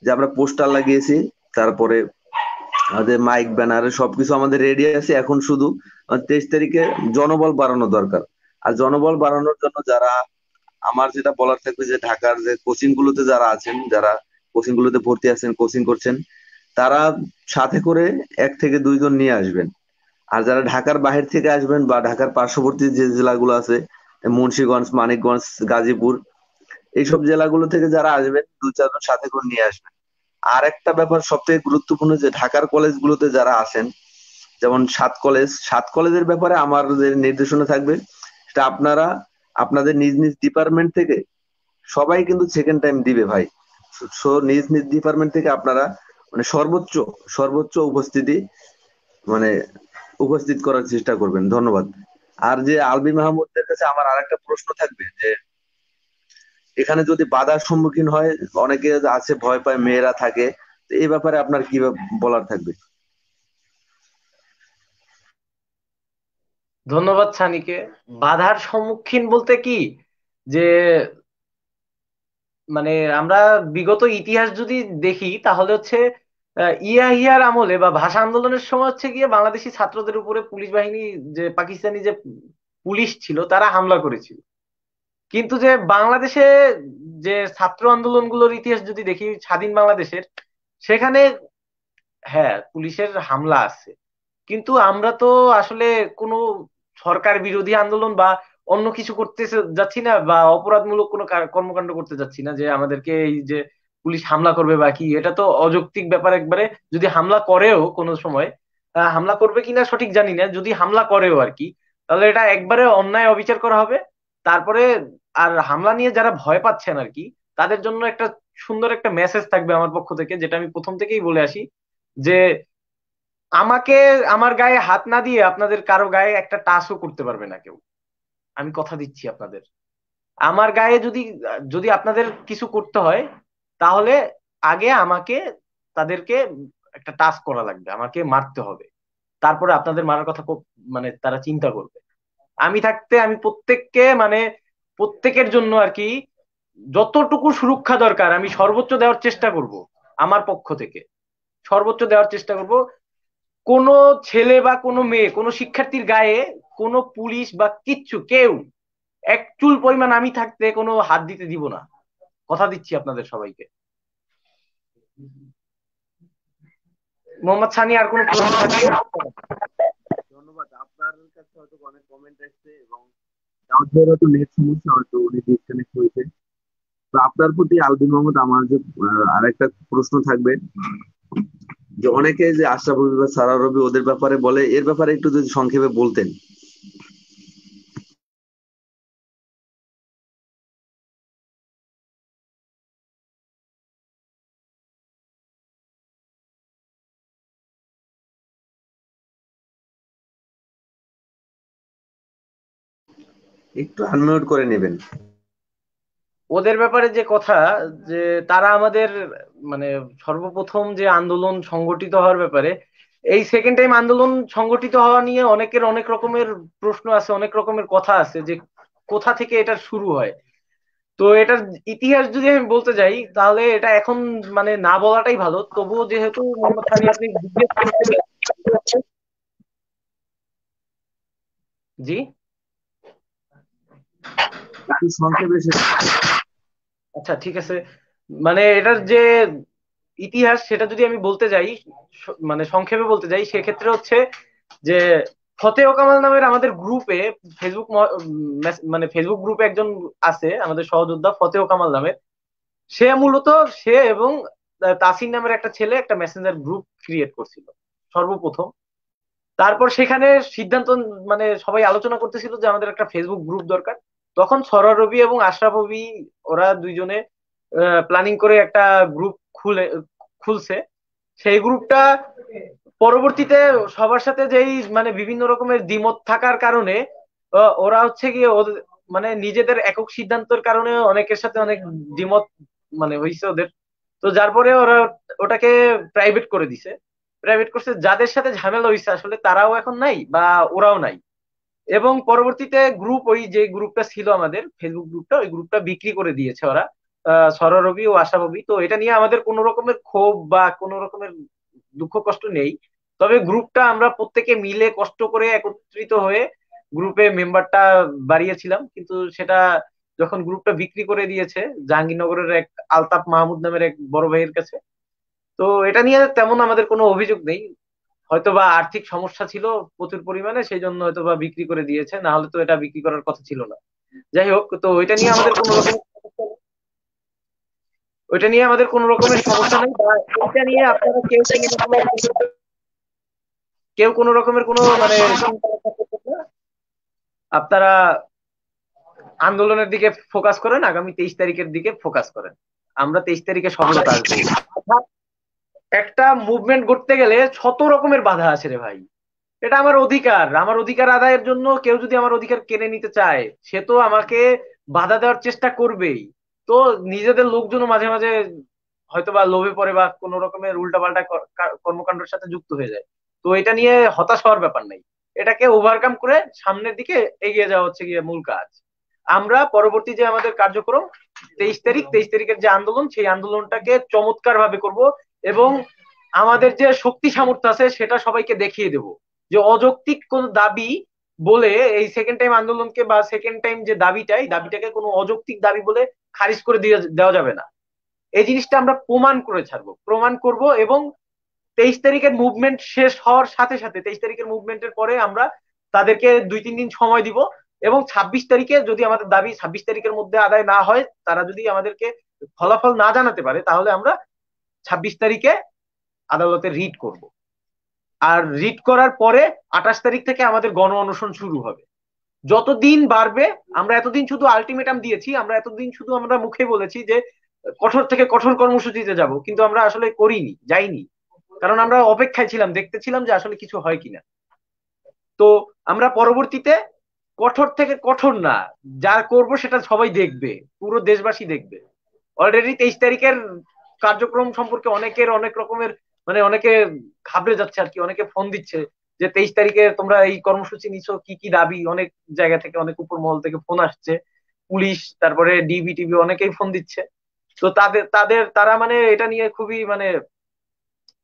যে আমরা পোস্টার লাগিয়েছি, তারপরে আমাদের মাইক ব্যানার সবকিছু আমাদের রেডি আছে। এখন শুধু 23 তারিখে জনবল বাড়ানো দরকার। আর জনবল বাড়ানোর জন্য যারা, আমার যেটা বলার থাকবে যে ঢাকার যে কোচিং গুলোতে যারা আছেন, যারা কোচিং গুলোতে ভর্তি আছেন, কোচিং করছেন, তারা সাথে করে 1 থেকে 2 জন নিয়ে আসবেন। আর যারা ঢাকার বাহির থেকে আসবেন বা ঢাকার পার্শ্ববর্তী যে জেলাগুলো আছে, মুন্সিগঞ্জ, মানিকগঞ্জ, গাজীপুর, এইসব জেলাগুলো থেকে যারা আসবেন 2-4 জন সাথে করে নিয়ে আসবেন। আর একটা ব্যাপার সব থেকে গুরুত্বপূর্ণ, যে ঢাকার কলেজগুলোতে যারা আছেন, যেমন 7 কলেজের ব্যাপারে আমার যে নির্দেশনা থাকবে, সেটা আপনারা আপনাদের নিজ নিজ ডিপার্টমেন্ট থেকে সবাই কিন্তু সেকেন্ড টাইম দিবে ভাই। নিজ নিজ ডিপার্টমেন্ট থেকে আপনারা মানে সর্বোচ্চ সর্বোচ্চ উপস্থিতি মানে উপস্থিত করার চেষ্টা করবেন। ধন্যবাদ। আর যে আলবি মাহমুদের কাছে আমার আরেকটা প্রশ্ন থাকবে যে এখানে যদি বাধার সম্মুখীন হয়, অনেকে আছে ভয় পায়, মেয়েরা থাকে, তো এই ব্যাপারে আপনার কি বলার থাকবে? ধন্যবাদ সানিকে। বাধার সম্মুখীন বলতে কি, যে মানে আমরা বিগত ইতিহাস যদি দেখি তাহলে হচ্ছে ইয়াহিয়ার আমলে বা ভাষা আন্দোলনের সময় হচ্ছে গিয়ে বাংলাদেশি ছাত্রদের উপরে পুলিশ বাহিনী, যে পাকিস্তানি যে পুলিশ ছিল তারা হামলা করেছিল। কিন্তু যে বাংলাদেশে যে ছাত্র আন্দোলনগুলোর ইতিহাস যদি দেখি স্বাধীন বাংলাদেশের, সেখানে হ্যাঁ পুলিশের হামলা আছে, কিন্তু আমরা তো আসলে কোনো সরকার বিরোধী আন্দোলন বা অন্য কিছু করতে যাচ্ছি না, বা অপরাধমূলক কোনো কর্মকাণ্ড করতে যাচ্ছি না যে আমাদেরকে এই যে পুলিশ হামলা করবে বা কি, এটা তো অযৌক্তিক ব্যাপার একবারে। যদি হামলা করেও কোনো সময়, হামলা করবে কিনা সঠিক জানি না, যদি হামলা করেও আর কি, তাহলে এটা একবারে অন্যায় অবিচার করা হবে। তারপরে আর হামলা নিয়ে যারা ভয় পাচ্ছেন আর কি, তাদের জন্য একটা সুন্দর একটা মেসেজ থাকবে আমার পক্ষ থেকে, যেটা আমি প্রথম থেকেই বলে আসি, যে আমাকে আমার গায়ে হাত না দিয়ে আপনাদের কারো গায়ে একটা টাচও করতে পারবে না কেউ। আমি কথা দিচ্ছি আপনাদের, আমার গায়ে যদি যদি আপনাদের কিছু করতে হয়, তাহলে আগে আমাকে তাদেরকে একটা টাচ করা লাগবে, আমাকে মারতে হবে, তারপরে আপনাদের মারার কথা মানে তারা চিন্তা করবে। আমি থাকতে আমি প্রত্যেককে মানে প্রত্যেকের জন্য আর কি যতটুকু সুরক্ষা দরকার আমি সর্বোচ্চ দেওয়ার চেষ্টা করব। আমার পক্ষ থেকে সর্বোচ্চ দেওয়ার চেষ্টা করব। কোনো ছেলে বা কোনো মেয়ে, কোনো শিক্ষার্থীর গায়ে কোনো পুলিশ বা কিচ্ছু কেউ এক চুল পরিমাণ আমি থাকতে কোনো হাত দিতে দিব না। কথা দিচ্ছি আপনাদের সবাইকে। মোহাম্মদ সানি, আর কোনো প্রশ্ন থাকলে। ধন্যবাদ। আপনার কাছে হয়তো অনেক কমেন্ট আসছে এবং দাউদ ভাইয়ের হয়তো নেট সমস্যা, হয়তো উনি ডিসকানেক্ট হয়েছে। তো আপনার প্রতি আলবিন মোহাম্মদ আমার যে আরেকটা প্রশ্ন থাকবে, যে অনেকে যে আশরাফুল বা সারা রবি ওদের ব্যাপারে বলে, এর ব্যাপারে একটু যদি সংক্ষেপে বলতেন। একটু আনমিউট করে নেবেন। ওদের ব্যাপারে যে কথা, যে তারা আমাদের মানে সর্বপ্রথম যে আন্দোলন সংগঠিত হওয়ার ব্যাপারে, এই সেকেন্ড টাইম আন্দোলন সংগঠিত হওয়া নিয়ে অনেকের অনেক রকমের প্রশ্ন আছে, অনেক রকমের কথা আছে যে কোথা থেকে এটা শুরু হয়। তো এটার ইতিহাস যদি আমি বলতে যাই তাহলে এটা এখন মানে না বলাটাই ভালো, তবুও যেহেতু মোহাম্মদ সানি আপনি জিজ্ঞেস করেছেন। জি, একটু সংক্ষেপে আচ্ছা ঠিক আছে। মানে এটার যে ইতিহাস সেটা যদি আমি বলতে যাই, মানে সংক্ষেপে বলতে যাই, সেক্ষেত্রে হচ্ছে যে ফতেহ কামাল নামের আমাদের গ্রুপে, ফেসবুক মানে ফেসবুক গ্রুপে একজন আছে আমাদের সহযোদ্ধা ফতেহ কামাল নামের। সে মূলত সে এবং তাসিন নামের একটা ছেলে একটা মেসেঞ্জার গ্রুপ ক্রিয়েট করছিল সর্বপ্রথম। তারপর সেখানে সিদ্ধান্ত, মানে সবাই আলোচনা করতেছিল যে আমাদের একটা ফেসবুক গ্রুপ দরকার। তখন সরোয়ার রবি এবং আশরাফ রবি ওরা দুইজনে প্ল্যানিং করে একটা গ্রুপ খুলছে। সেই গ্রুপটা পরবর্তীতে সবার সাথে যেই মানে বিভিন্ন রকমের দ্বিমত থাকার কারণে ওরা হচ্ছে গিয়ে মানে নিজেদের একক সিদ্ধান্তের কারণে অনেকের সাথে অনেক দ্বিমত মানে হয়েছে ওদের। তো যার পরে ওরা ওটাকে প্রাইভেট করে দিছে। প্রাইভেট করছে, যাদের সাথে ঝামেলা হয়েছে আসলে তারাও এখন নাই বা ওরাও নাই। এবং পরবর্তীতে গ্রুপ, ওই যে গ্রুপটা ছিল আমাদের ফেসবুক গ্রুপটা, ওই গ্রুপটা বিক্রি করে দিয়েছে ওরা, সরোয়ার রবি ও আশা রবি। তো এটা নিয়ে আমাদের কোনো রকমের ক্ষোভ বা কোনো রকমের দুঃখ কষ্ট নেই। তবে গ্রুপটা আমরা প্রত্যেকে মিলে কষ্ট করে একত্রিত হয়ে গ্রুপে মেম্বারটা বাড়িয়েছিলাম, কিন্তু সেটা যখন গ্রুপটা বিক্রি করে দিয়েছে জাহাঙ্গীরনগরের এক আলতাফ মাহমুদ নামের এক বড় ভাইয়ের কাছে, তো এটা নিয়ে তেমন আমাদের কোনো অভিযোগ নেই। হয়তোবা আর্থিক সমস্যা ছিল প্রচুর পরিমাণে, সেই জন্য হয়তোবা বিক্রি করে দিয়েছে, না হলে তো এটা বিক্রি করার কথা ছিল না। যাই হোক, তো ওইটা নিয়ে আমাদের কোনো রকমের সমস্যা নেই, বা এটা নিয়ে আপনারা কেউ কোনো রকমের কোনো মানে চিন্তা ভাবনা করবেন না। আপনারা আন্দোলনের দিকে ফোকাস করেন, আগামী 23 তারিখের দিকে ফোকাস করেন। আমরা 23 তারিখে সফলতা আসবো। একটা মুভমেন্ট করতে গেলে শত রকমের বাধা আছে রে ভাই। এটা আমার অধিকার, আমার অধিকার আদায়ের জন্য কেউ যদি আমার অধিকার কেড়ে নিতে চায়, সে তো আমাকে বাধা দেওয়ার চেষ্টা করবেই। তো নিজেদের লোকজনও মাঝে মাঝে হয়তোবা লোভে পড়ে বা কোনো রকমের উল্টাপাল্টা কর্মকাণ্ডের সাথে যুক্ত হয়ে যায়। তো এটা নিয়ে হতাশ হওয়ার ব্যাপার নাই, এটাকে ওভারকাম করে সামনের দিকে এগিয়ে যাওয়া হচ্ছে গিয়ে মূল কাজ। আমরা পরবর্তী যে আমাদের কার্যক্রম 23 তারিখের যে আন্দোলন, সেই আন্দোলনটাকে চমৎকার ভাবে করব, এবং আমাদের যে শক্তি সামর্থ্য আছে সেটা সবাইকে দেখিয়ে দেব যে অযৌক্তিক কোন দাবি বলে এই সেকেন্ড টাইম আন্দোলনকে বা সেকেন্ড টাইম যে দাবিটা, এই দাবিটাকে কোনো অযৌক্তিক দাবি বলে খারিজ করে দিয়ে দেওয়া যাবে না। এই জিনিসটা আমরা প্রমাণ করে ছাড়বো, প্রমাণ করব। এবং 23 তারিখের মুভমেন্ট শেষ হওয়ার সাথে সাথে, 23 তারিখের মুভমেন্টের পরে আমরা তাদেরকে 2-3 দিন সময় দিব। এবং 26 তারিখে যদি আমাদের দাবি 26 তারিখের মধ্যে আদায় না হয়, তারা যদি আমাদেরকে ফলাফল না জানাতে পারে, তাহলে আমরা 26 তারিখে আদালতে রিট করব। আর রিট করার পরে 28 তারিখ থেকে আমাদের গণ অনশন শুরু হবে। যতদিন বাড়বে, আমরা এতদিন শুধু আলটিমেটাম দিয়েছি, আমরা এতদিন শুধু আমরা মুখে বলেছি যে কঠোর থেকে কঠোর কর্মসূচিতে যাব, কিন্তু আমরা আসলে করিনি, যাইনি। কারণ আমরা অপেক্ষায় ছিলাম, দেখতেছিলাম যে আসলে কিছু হয় কিনা। তো আমরা পরবর্তীতে কঠোর থেকে কঠোর না, যা করব সেটা সবাই দেখবে, পুরো দেশবাসী দেখবে। অলরেডি 23 তারিখের কার্যক্রম সম্পর্কে অনেকের অনেক রকমের মানে অনেকে ঘাবড়ে যাচ্ছে আর কি, অনেকে ফোন দিচ্ছে যে 23 তারিখে তোমরা এই কর্মসূচি নিছো, কি কি দাবি। অনেক জায়গা থেকে, অনেক উপর মহল থেকে ফোন আসছে, পুলিশ, তারপরে ডিবি টিভি অনেকেই ফোন দিচ্ছে। তো তাদের তাদের তারা মানে এটা নিয়ে খুবই মানে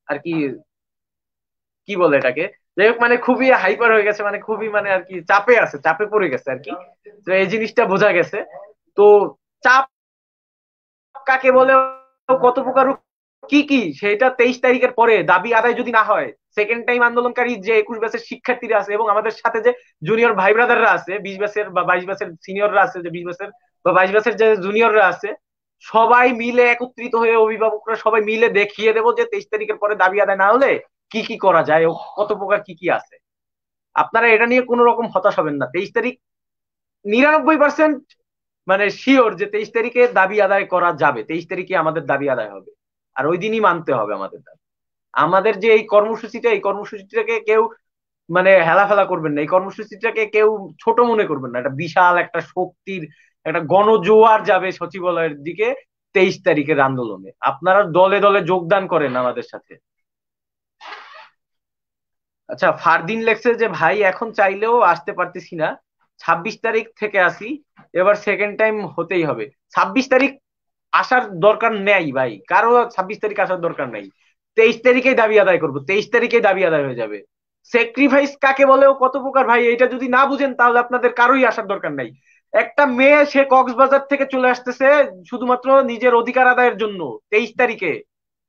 আর কি, কি বলে এটাকে, যাই হোক মানে খুবই হাইপার হয়ে গেছে, মানে খুবই মানে আর কি চাপে আছে, চাপে পড়ে গেছে আর কি। তো এই জিনিসটা বোঝা গেছে। তো চাপ কাকে বলে, কত প্রকার, কি কি, সেটা 23 তারিখের পরে দাবি আদায় যদি না হয়, সেকেন্ড টাইম আন্দোলনকারী যে 21 ব্যাচের শিক্ষার্থীরা আছে এবং আমাদের সাথে যে জুনিয়র ভাই ব্রাদাররা আছে, 20 ব্যাচের বা 22 ব্যাচের সিনিয়ররা আছে, যে 20 ব্যাচের বা 22 ব্যাচের যে জুনিয়ররা আছে, সবাই মিলে একত্রিত হয়ে, অভিভাবকরা সবাই মিলে দেখিয়ে দেবো যে 23 তারিখের পরে দাবি আদায় না হলে কি কি করা যায় ও কত প্রকার কি কি আছে। আপনারা এটা নিয়ে কোনো রকম হতাশ হবেন না। 23 তারিখ 99% মানে শিওর যে 23 তারিখে দাবি আদায় করা যাবে, 23 তারিখে আমাদের দাবি আদায় হবে। আর ওই দিনই মানতে হবে আমাদের দাবি। আমাদের যে এই কর্মসূচিটা, এই কর্মসূচিটাকে কেউ মানে হেলাফেলা করবেন না, এই কর্মসূচিটাকে কেউ ছোট মনে করবেন না। এটা বিশাল একটা শক্তির একটা গণজোয়ার যাবে সচিবালয়ের দিকে 23 তারিখের আন্দোলনে। আপনারা দলে দলে যোগদান করেন আমাদের সাথে। আচ্ছা, ফারদিন লেখছে যে ভাই এখন চাইলেও আসতে পারতেছি না, 26 তারিখ থেকে আসি, এবার সেকেন্ড টাইম হতেই হবে। 26 তারিখ আসার দরকার নেই ভাই, কারো 26 তারিখ আসার দরকার নেই। 23 তারিখেই দাবি আদায় করবো, 23 তারিখেই দাবি আদায় হয়ে যাবে। স্যাক্রিফাইস কাকে বলে ও কত প্রকার ভাই, এটা যদি না বুঝেন তাহলে আপনাদের কারোই আসার দরকার নাই। একটা মেয়ে সে কক্সবাজার থেকে চলে আসতেছে শুধুমাত্র নিজের অধিকার আদায়ের জন্য 23 তারিখে।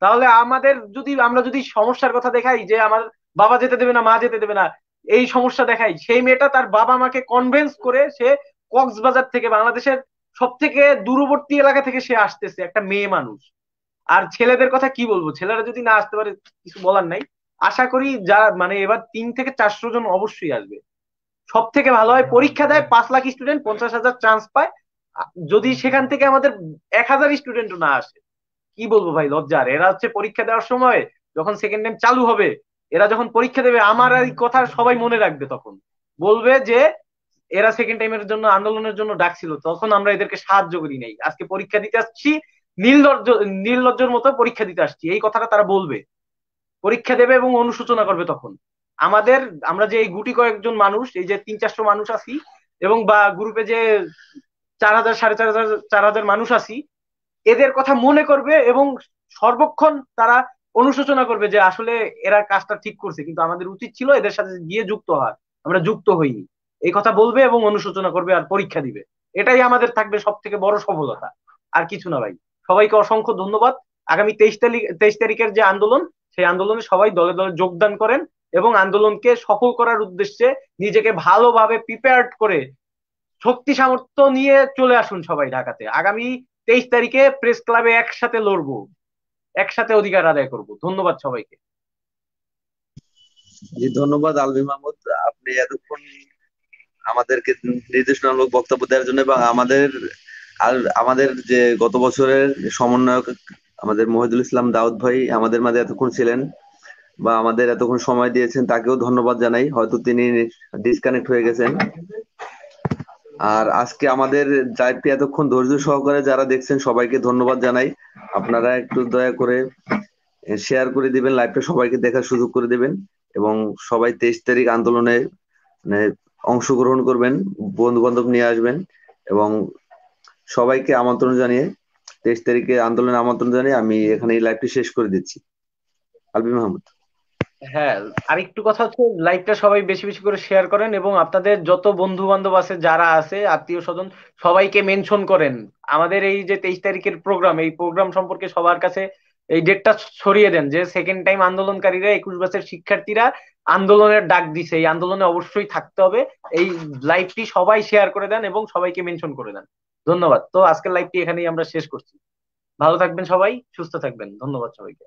তাহলে আমাদের যদি, আমরা যদি সমস্যার কথা দেখাই যে আমার বাবা যেতে দেবে না, মা যেতে দেবে না, এই সমস্যা দেখাই, সেই মেয়েটা তার বাবা মাকে কনভিন্স করে সে কক্সবাজার থেকে, বাংলাদেশের সব থেকে দূরবর্তী এলাকা থেকে সে আসতেছে, একটা মেয়ে মানুষ। আর ছেলেদের কথা কি বলবো, ছেলেরা যদি না আসতে পারে কিছু বলার নাই। আশা করি যা মানে এবার 3 থেকে 400 জন অবশ্যই আসবে। সব থেকে ভালো হয় পরীক্ষা দেয় 5 লাখ স্টুডেন্ট, 50,000 চান্স পায়। যদি সেখান থেকে আমাদের 1,000 স্টুডেন্টও না আসে, কি বলবো ভাই, লজ্জার। এরা হচ্ছে পরীক্ষা দেওয়ার সময় যখন সেকেন্ড টাইম চালু হবে, এরা যখন পরীক্ষা দেবে আমার এই কথা সবাই মনে রাখবে, তখন বলবে যে এরা সেকেন্ড টাইমের জন্য আন্দোলনের জন্য ডাকছিল, তখন আমরা এদেরকে সাহায্য করি নাই, আজকে পরীক্ষা দিতে আসছি নির্লজ্জ, নির্লজ্জের মতো পরীক্ষা দিতে আসছি, এই কথাটা তারা বলবে। পরীক্ষা দেবে এবং অনুশোচনা করবে তখন। আমাদের, আমরা যে এই গুটি কয়েকজন মানুষ, এই যে 300-400 মানুষ আছি, এবং বা গ্রুপে যে 4,000 4,500 4,000 মানুষ আছি, এদের কথা মনে করবে এবং সর্বক্ষণ তারা অনুশোচনা করবে যে আসলে এরা কাজটা ঠিক করছে, কিন্তু আমাদের উচিত ছিল এদের সাথে গিয়ে যুক্ত হওয়ার, আমরা যুক্ত হইনি। এই কথা বলবে এবং অনুশোচনা করবে আর পরীক্ষা দিবে। এটাই আমাদের থাকবে সব থেকে বড় সফলতা, আর কিছু না ভাই। সবাইকে অসংখ্য ধন্যবাদ। আগামী 23 তারিখের যে আন্দোলন, সেই আন্দোলনে সবাই দলে দলে যোগদান করেন এবং আন্দোলনকে সফল করার উদ্দেশ্যে নিজেকে ভালোভাবে প্রিপেয়ার্ড করে শক্তি সামর্থ্য নিয়ে চলে আসুন সবাই ঢাকাতে। আগামী 23 তারিখে প্রেস ক্লাবে একসাথে লড়বো, একসাথে অধিকার আদায় করব। ধন্যবাদ সবাইকে। জি, ধন্যবাদ আলভি মাহমুদ। আপনি এতক্ষণ আমাদেরকে নির্দেশনামূলক বক্তব্য দেওয়ার জন্য, এবং আমাদের যে গত বছরের সমন্বয়ক আমাদের মহিদুল ইসলাম দাউদ ভাই আমাদের মাঝে এতক্ষণ ছিলেন বা আমাদের এতক্ষণ সময় দিয়েছেন, তাকেও ধন্যবাদ জানাই। হয়তো তিনি ডিসকানেক্ট হয়ে গেছেন। আর আজকে আমাদের লাইভটি এতক্ষণ ধৈর্য সহকারে যারা দেখছেন সবাইকে ধন্যবাদ জানাই। আপনারা একটু দয়া করে শেয়ার করে দিবেন, লাইভটা সবাইকে দেখার সুযোগ করে দিবেন, এবং সবাই 23 তারিখ আন্দোলনে মানে অংশগ্রহণ করবেন, বন্ধু বান্ধব নিয়ে আসবেন, এবং সবাইকে আমন্ত্রণ জানিয়ে 23 তারিখে আন্দোলনে আমন্ত্রণ জানিয়ে আমি এখানে এই লাইভটি শেষ করে দিচ্ছি। আলবি মাহমুদ। হ্যাঁ, আরেকটু কথা হচ্ছে, লাইভটা সবাই বেশি বেশি করে শেয়ার করেন এবং আপনাদের যত বন্ধু বান্ধব আছে, যারা আছে আত্মীয় স্বজন, সবাইকে মেনশন করেন। আমাদের এই যে 23 তারিখের প্রোগ্রাম, এই প্রোগ্রাম সম্পর্কে সবার কাছে এই ডেটটা ছড়িয়ে দেন যে সেকেন্ড টাইম আন্দোলনকারীরা, 21 বছরের শিক্ষার্থীরা আন্দোলনের ডাক দিছে, এই আন্দোলনে অবশ্যই থাকতে হবে। এই লাইভটি সবাই শেয়ার করে দেন এবং সবাইকে মেনশন করে দেন। ধন্যবাদ। তো আজকের লাইভটি এখানেই আমরা শেষ করছি। ভালো থাকবেন সবাই, সুস্থ থাকবেন। ধন্যবাদ সবাইকে।